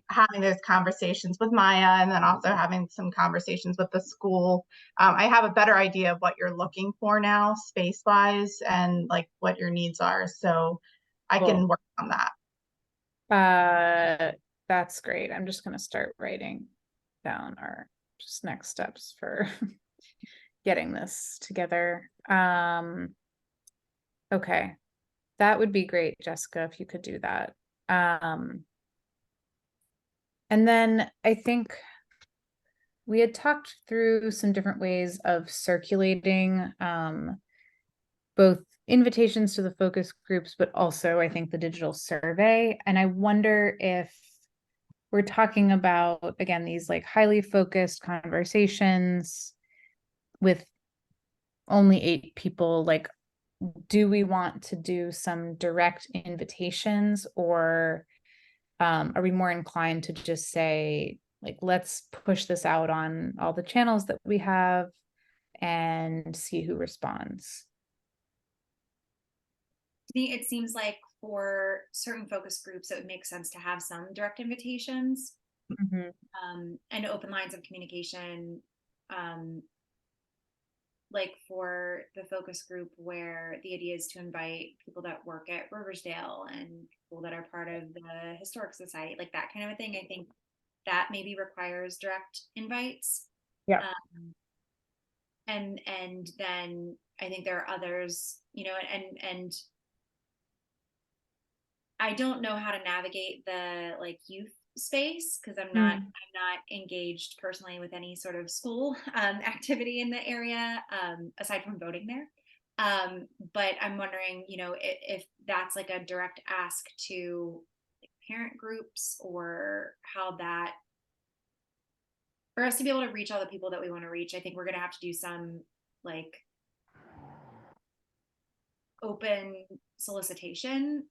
having those conversations with Maya and then also having some conversations with the school, I have a better idea of what you're looking for now, space wise, and like what your needs are. So I can work on that. That's great. I'm just going to start writing down our just next steps for getting this together. Okay. That would be great, Jessica, if you could do that. And then I think we had talked through some different ways of circulating both invitations to the focus groups, but also I think the digital survey. And I wonder if we're talking about, again, these like highly focused conversations with only 8 people, like, do we want to do some direct invitations, or are we more inclined to just say, like, let's push this out on all the channels that we have and see who responds? To me, it seems like for certain focus groups, it would make sense to have some direct invitations Mhm. and open lines of communication. Um, like for the focus group where the idea is to invite people that work at Riversdale and people that are part of the historic society, like that kind of a thing. I think that maybe requires direct invites. Yeah. And then I think there are others, and I don't know how to navigate the like youth space because I'm not engaged personally with any sort of school activity in the area aside from voting there. But I'm wondering, if that's like a direct ask to like, parent groups, or how that, for us to be able to reach all the people that we want to reach. I think we're going to have to do some like open solicitation,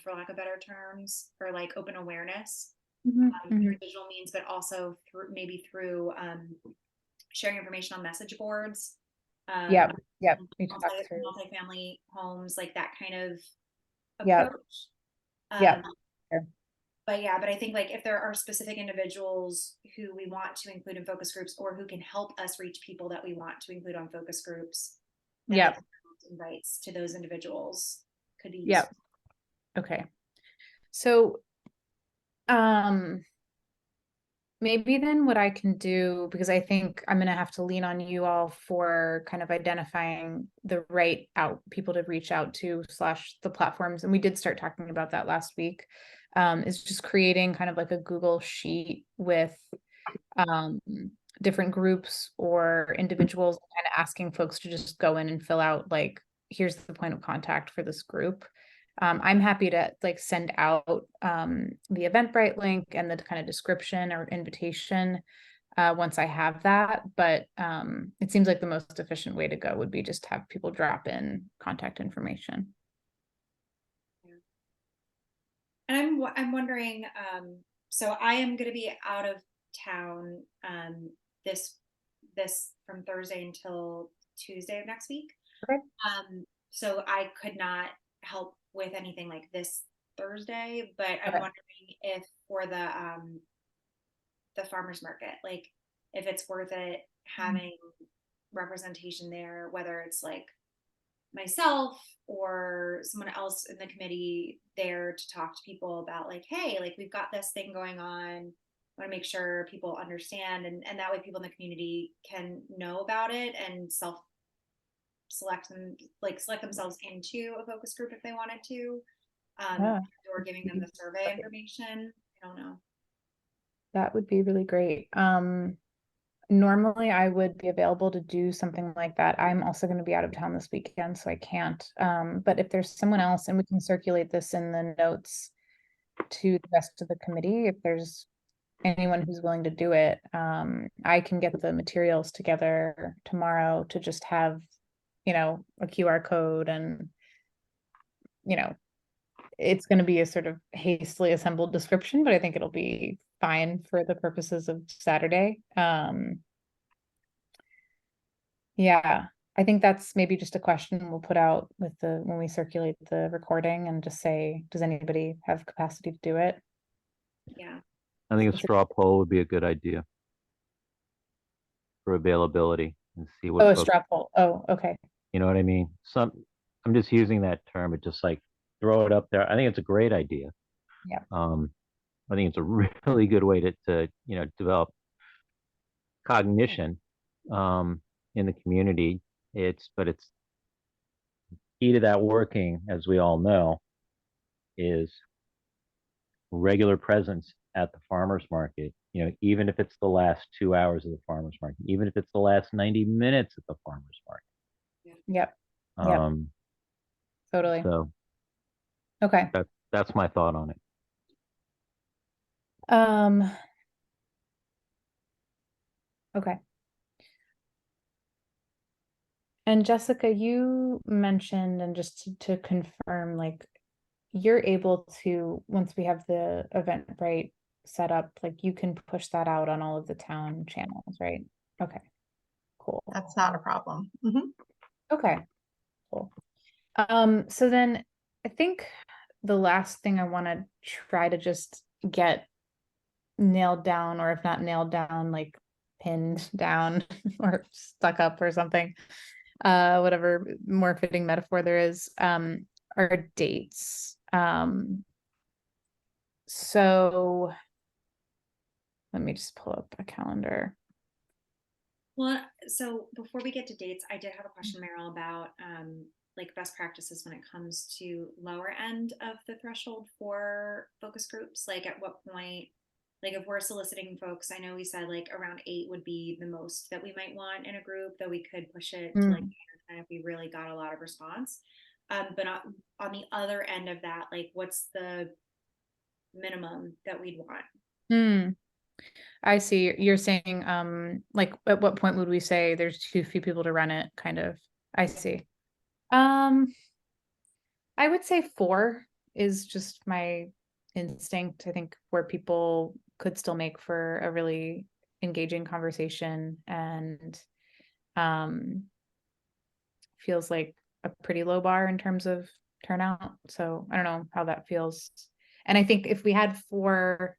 for lack of better terms, or like open awareness through digital means, but also through sharing information on message boards. Yep. We talked through. Multifamily homes, like that kind of Yep. approach. Yep. But I think like if there are specific individuals who we want to include in focus groups, or who can help us reach people that we want to include on focus groups, then I Yep. think invites to those individuals could be Yep. useful. Okay. So, maybe then what I can do, because I think I'm gonna have to lean on you all for kind of identifying the right people to reach out to / the platforms. And we did start talking about that last week, is just creating kind of like a Google sheet with different groups or individuals, kind of asking folks to just go in and fill out, like, here's the point of contact for this group. I'm happy to like send out the Eventbrite link and the kind of description or invitation once I have that. But it seems like the most efficient way to go would be just have people drop in contact information. And I'm wondering, so I am going to be out of town this from Thursday until Tuesday of next week. Okay. So I could not help with anything like this Thursday, but I'm Okay. wondering if for the farmers market, like if it's worth it having representation there, whether it's like myself or someone else in the committee there to talk to people about like, hey, like we've got this thing going on. I want to make sure people understand, and that way people in the community can know about it and select themselves into a focus group if they wanted to, Yeah. or giving them the survey information. I don't know. That would be really great. Normally I would be available to do something like that. I'm also going to be out of town this weekend, so I can't. But if there's someone else, and we can circulate this in the notes to the rest of the committee, if there's anyone who's willing to do it, I can get the materials together tomorrow to just have, a QR code, and, it's going to be a sort of hastily assembled description, but I think it'll be fine for the purposes of Saturday. Yeah, I think that's maybe just a question we'll put out when we circulate the recording, and just say, does anybody have capacity to do it? Yeah. I think a straw poll would be a good idea for availability and see what Oh, a folks, straw poll. Oh, okay. you know what I mean? I'm just using that term, but just like throw it up there. I think it's a great idea. Yeah. I think it's a really good way to develop cognition in the community. But it's key to that working, as we all know, is regular presence at the farmer's market, even if it's the last 2 hours of the farmer's market, even if it's the last 90 minutes at the farmer's Yep, yep, market. totally. So Okay. that's my thought on it. Okay. And Jessica, you mentioned, and just to confirm, like, you're able to, once we have the Eventbrite set up, like, you can push that out on all of the town channels, right? Okay, cool. That's not a problem. Mhm. Okay, cool. So then I think the last thing I want to try to just get nailed down, or if not nailed down, like pinned down or stuck up or something, whatever more fitting metaphor there is, are dates. So let me just pull up a calendar. Well, so before we get to dates, I did have a question, Meryl, about like best practices when it comes to lower end of the threshold for focus groups. Like at what point, like if we're soliciting folks, I know we said like around 8 would be the most that we might want in a group, though we could push it to like 9 or 10 if we really got a lot of response. But on the other end of that, like what's the minimum that we'd want? Hmm. I see. You're saying, like, at what point would we say there's too few people to run it, kind of? I see. Um, I would say 4 is just my instinct. I think where people could still make for a really engaging conversation, and feels like a pretty low bar in terms of turnout. So I don't know how that feels. And I think if we had 4,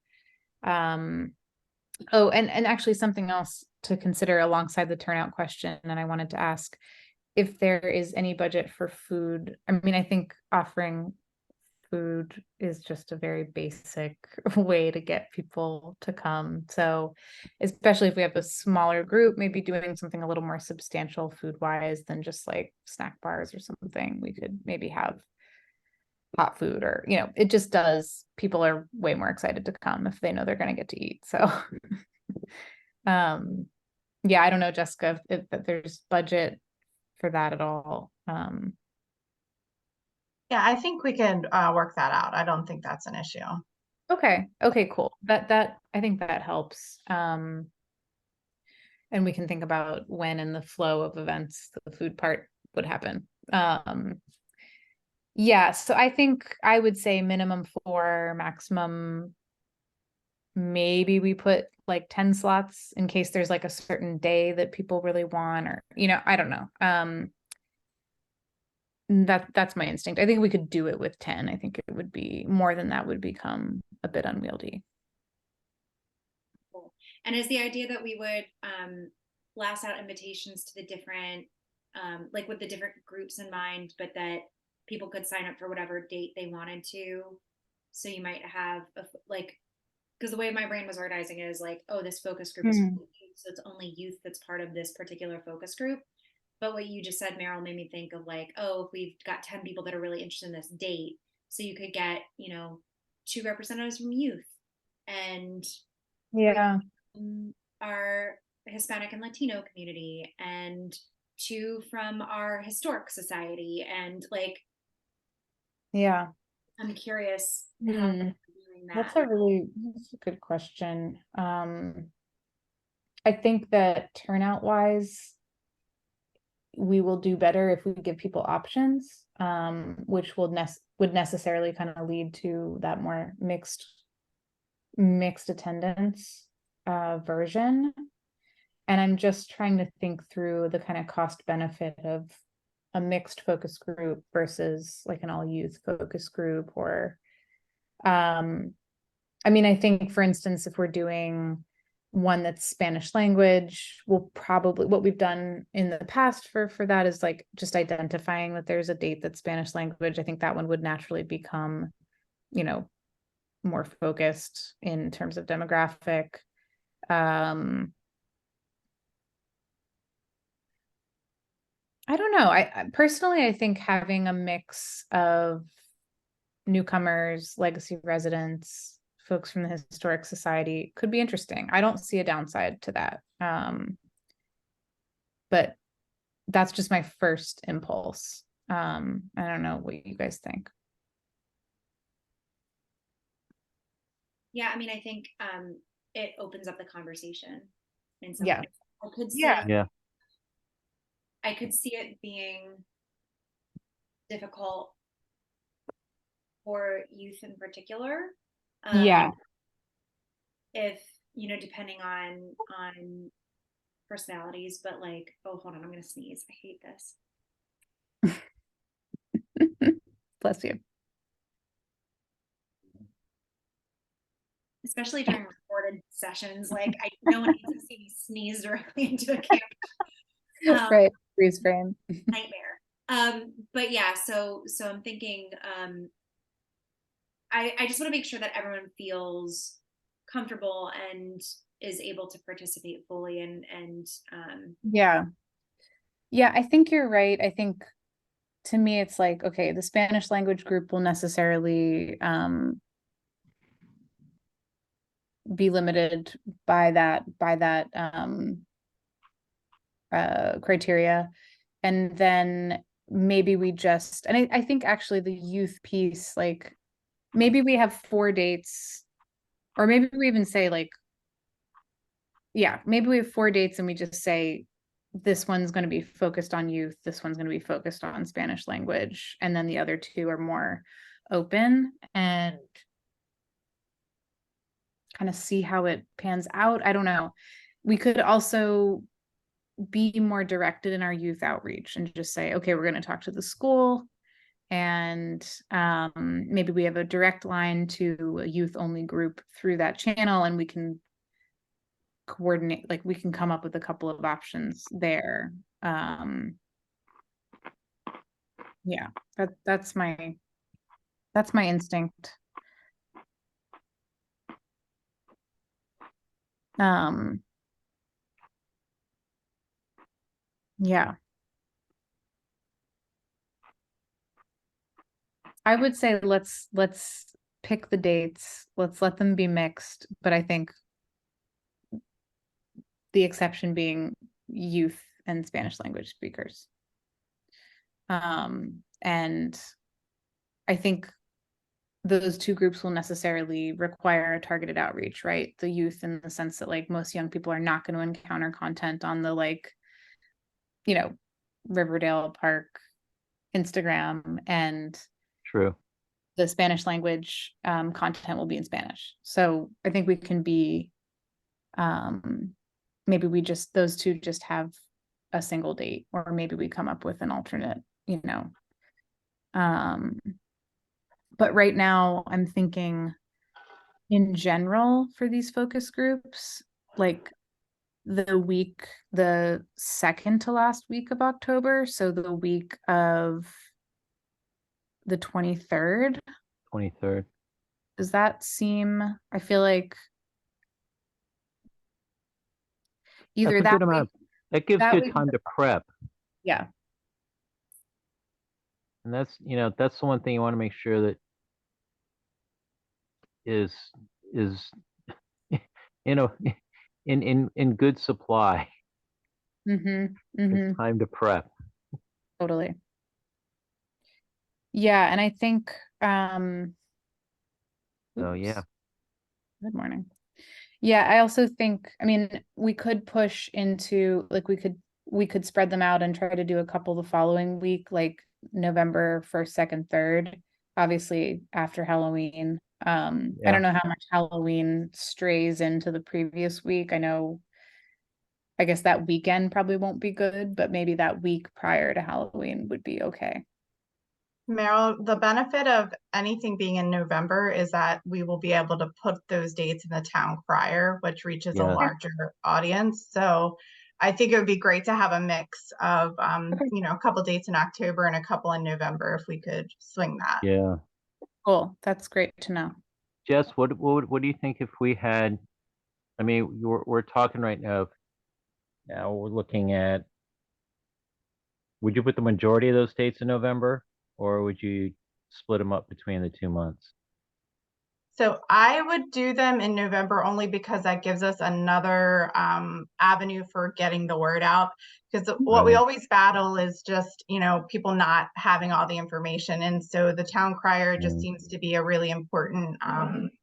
oh, and actually something else to consider alongside the turnout question, and I wanted to ask if there is any budget for food. I mean, I think offering food is just a very basic way to get people to come. So, especially if we have a smaller group, maybe doing something a little more substantial food wise than just like snack bars or something. We could maybe have hot food, or, it just does. People are way more excited to come if they know they're going to get to eat. So, yeah, I don't know, Jessica, if there's budget for that at all. Yeah, I think we can work that out. I don't think that's an issue. Okay, cool. That I think that helps. And we can think about when in the flow of events the food part would happen. Yeah, so I think I would say minimum 4, maximum maybe we put like 10 slots in case there's like a certain day that people really want, or I don't know. That's my instinct. I think we could do it with 10. I think it would be more than that would become a bit unwieldy. Cool. And is the idea that we would blast out invitations to the different, like with the different groups in mind, but that people could sign up for whatever date they wanted to. So you might have like, because the way my brain was organizing it is like, oh, this focus group is for youth, so it's only youth that's part of this particular focus group. But what you just said, Meryl, made me think of like, oh, if we've got 10 people that are really interested in this date, so you could get, 2 representatives from youth and Yeah. our Hispanic and Latino community and 2 from our historic society. And like, Yeah. I'm curious how they're doing that. That's a good question. I think that turnout wise, we will do better if we give people options, which would necessarily kind of lead to that more mixed attendance version. And I'm just trying to think through the kind of cost benefit of a mixed focus group versus like an all youth focus group, or I mean, I think, for instance, if we're doing one that's Spanish language, we'll probably, what we've done in the past for that is like just identifying that there's a date that's Spanish language. I think that one would naturally become, more focused in terms of demographic. I don't know. I personally, I think having a mix of newcomers, legacy residents, folks from the Historic Society could be interesting. I don't see a downside to that. But that's just my first impulse. I don't know what you guys think. Yeah, I mean, I think it opens up the conversation in some Yeah. ways. I could see Yeah. Yeah. I could see it being difficult for youth in particular. Yeah. If, you know, depending on personalities, but like, oh, hold on, I'm gonna sneeze. I hate this. Bless you. Especially during recorded sessions. Like no one needs to see me sneeze directly into a camera. Right. Freeze frame. Nightmare. But yeah, so I'm thinking I just want to make sure that everyone feels comfortable and is able to participate fully and Yeah. Yeah, I think you're right. I think to me it's like, okay, the Spanish language group will necessarily be limited by that criteria. And then maybe we just, and I think actually the youth piece, like maybe we have 4 dates, or maybe we even say like, yeah, maybe we have 4 dates and we just say this one's going to be focused on youth, this one's going to be focused on Spanish language, and then the other 2 are more open, and kind of see how it pans out. I don't know. We could also be more directed in our youth outreach and just say, okay, we're going to talk to the school, and maybe we have a direct line to a youth only group through that channel, and we can coordinate, like we can come up with a couple of options there. Yeah, that's my instinct. Yeah, I would say let's pick the dates, let's let them be mixed, but I think the exception being youth and Spanish language speakers. And I think those 2 groups will necessarily require a targeted outreach, right? The youth in the sense that like most young people are not going to encounter content on the like, you know, Riverdale Park Instagram, and True. the Spanish language content will be in Spanish. So I think we can be, maybe we just, those 2 just have a single date, or maybe we come up with an alternate, you know. But right now I'm thinking in general for these focus groups, like the second to last week of October, so the week of the 23rd. 23rd. Does that seem, I feel like either That's a that good amount. week, That gives that good week- time to prep. yeah, And that's, you know, that's the one thing you want to make sure that is you know, in good supply. It's time to prep. totally. Yeah, and I think So yeah. oops. Good morning. Yeah, I also think, I mean, we could push into, like, we could spread them out and try to do a couple the following week, like November 1st, 2nd, 3rd, obviously after Halloween. I Yeah. don't know how much Halloween strays into the previous week. I guess that weekend probably won't be good, but maybe that week prior to Halloween would be okay. Meryl, the benefit of anything being in November is that we will be able to put those dates in the town crier, which reaches a Yeah. larger audience. So I think it would be great to have a mix of, you know, a couple dates in October and a couple in November if we could swing that. Yeah. Cool, that's great to know. Jess, what do you think if we had, I mean, we're talking right now we're looking at, would you put the majority of those dates in November, or would you split them up between the 2 months? So I would do them in November only because that gives us another avenue for getting the word out. Because what we Right. always battle is just, people not having all the information. And so the town crier just Mm. seems to be a really important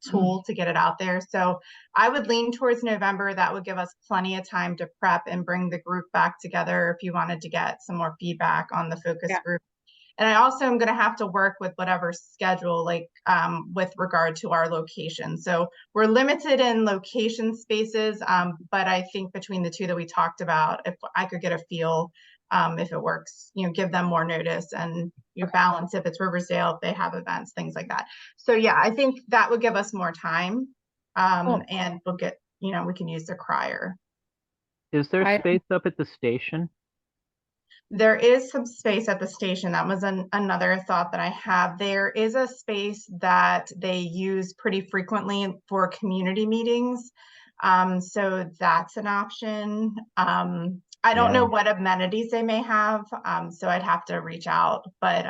tool to get it out there. So I would lean towards November. That would give us plenty of time to prep and bring the group back together if you wanted to get some more feedback on the focus Yeah. group. And I also am going to have to work with whatever schedule, like with regard to our location. So we're limited in location spaces, but I think between the two that we talked about, if I could get a feel, if it works, give them more notice and you balance if it's Riversdale, if they have events, things like that. So yeah, I think that would give us more time, Cool. and we'll get, we can use the crier. Is there I- space up at the station? There is some space at the station. That was another thought that I have. There is a space that they use pretty frequently for community meetings. So that's an option. I don't know Yeah. what amenities they may have, so I'd have to reach out. But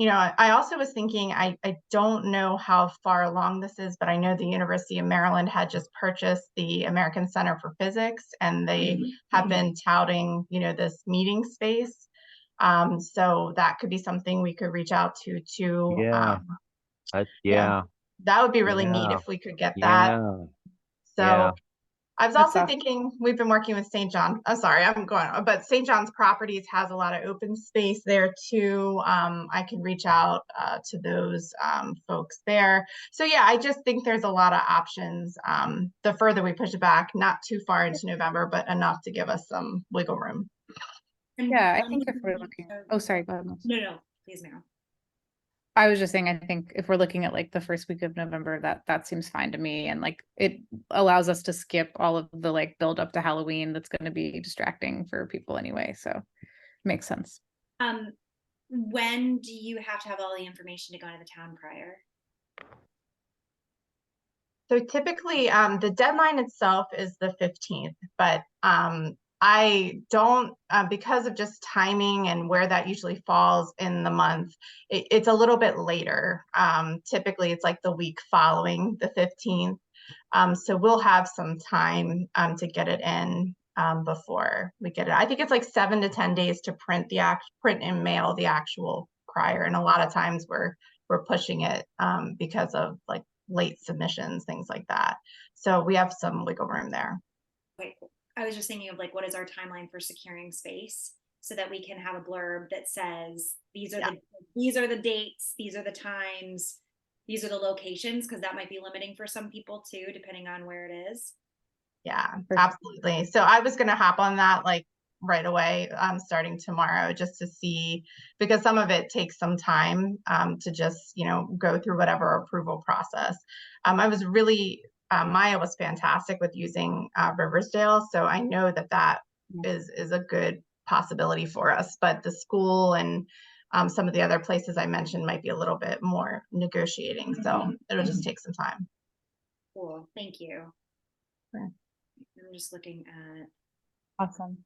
I also was thinking, I don't know how far along this is, but I know the University of Maryland had just purchased the American Center for Physics, and they have been touting, this meeting space. So that could be something we could reach out to too. Yeah. Yeah. That would be really neat Yeah. if we could get that. Yeah. So Yeah. I was That's also awesome. thinking, we've been working with St. John. I'm sorry, I'm going on, but St. John's Properties has a lot of open space there too. I can reach out to those folks there. So yeah, I just think there's a lot of options. The further we push it back, not too far into November, but enough to give us some wiggle room. And Yeah, I one think if we're thing- looking, oh, sorry, go ahead, Melissa. No, please, Meryl. I was just saying, I think if we're looking at like the first week of November, that seems fine to me. And like, it allows us to skip all of the like build up to Halloween. That's going to be distracting for people anyway. So makes sense. When do you have to have all the information to go to the town crier? So typically, the deadline itself is the 15th, but I don't, because of just timing and where that usually falls in the month, it's a little bit later. Typically, it's like the week following the 15th. So we'll have some time to get it in before we get it. I think it's like 7 to 10 days to print and mail the actual crier. And a lot of times we're pushing it because of like late submissions, things like that. So we have some wiggle room there. Wait, I was just thinking of like, what is our timeline for securing space so that we can have a blurb that says these are the dates, these are the times, these are the locations, because that might be limiting for some people too, depending on where it is. Yeah, Perfect. absolutely. So I was going to hop on that like right away, starting tomorrow, just to see, because some of it takes some time to just, go through whatever approval process. I was really, Maya was fantastic with using Riversdale. So I know that is a good possibility for us, but the school and some of the other places I mentioned might be a little bit more negotiating. So it'll just take some time. Cool, thank you. Sure. I'm just looking at Awesome.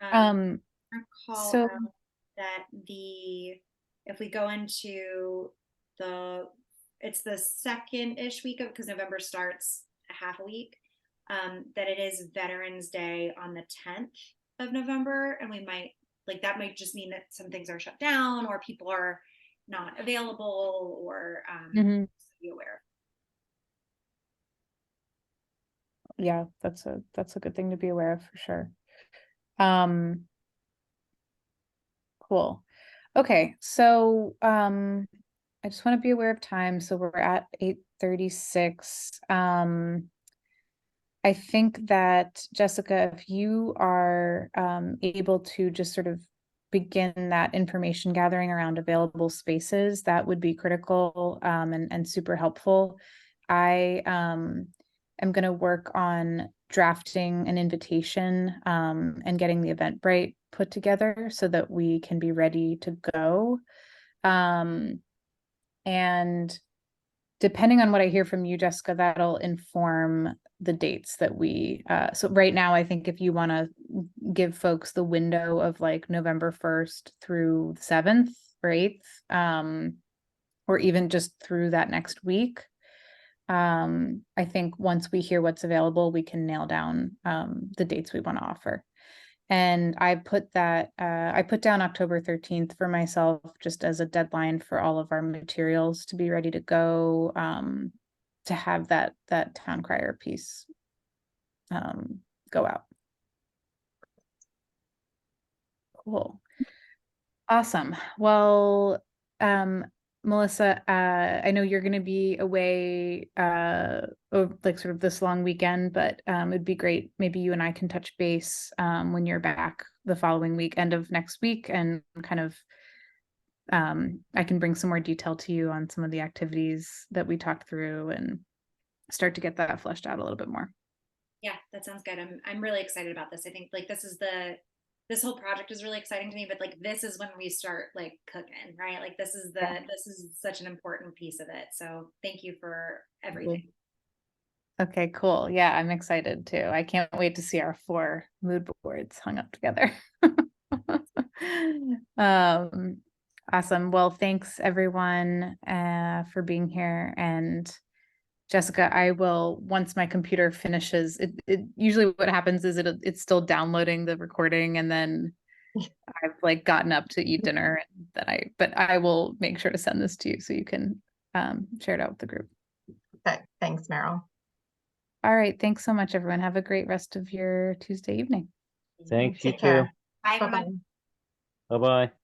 call So- out that if we go into it's the second-ish week of, because November starts a half a week, that it is Veterans Day on the 10th of November, and that might just mean that some things are shut down or people are not available, or Mhm. be aware. Yeah, that's a good thing to be aware of for sure. Cool. Okay, so I just want to be aware of time. So we're at 8:36. I think that Jessica, if you are able to just sort of begin that information gathering around available spaces, that would be critical and super helpful. I am going to work on drafting an invitation and getting the Eventbrite put together so that we can be ready to go. And depending on what I hear from you, Jessica, that'll inform the dates that we, so right now, I think if you want to give folks the window of like November 1st through 7th or 8th, or even just through that next week. I think once we hear what's available, we can nail down the dates we want to offer. And I put down October 13th for myself just as a deadline for all of our materials to be ready to go, to have that town crier piece go out. Cool. Awesome. Well, Melissa, I know you're going to be away, like sort of this long weekend, but it'd be great. Maybe you and I can touch base when you're back the following week, end of next week, and kind of I can bring some more detail to you on some of the activities that we talked through and start to get that fleshed out a little bit more. Yeah, that sounds good. I'm really excited about this. I think like this whole project is really exciting to me, but like this is when we start like cooking, right? Like this is this is such an important piece of it. So thank you for everything. Okay, cool. Yeah, I'm excited too. I can't wait to see our 4 mood boards hung up together. Awesome. Well, thanks everyone for being here. And Jessica, I will, once my computer finishes, it usually what happens is it's still downloading the recording, and then I've like gotten up to eat dinner, and then but I will make sure to send this to you so you can share it out with the group. Okay, thanks, Meryl. All right. Thanks so much, everyone. Have a great rest of your Tuesday evening. Thanks, you Take too. care. Bye, Bye-bye. everyone. Bye-bye.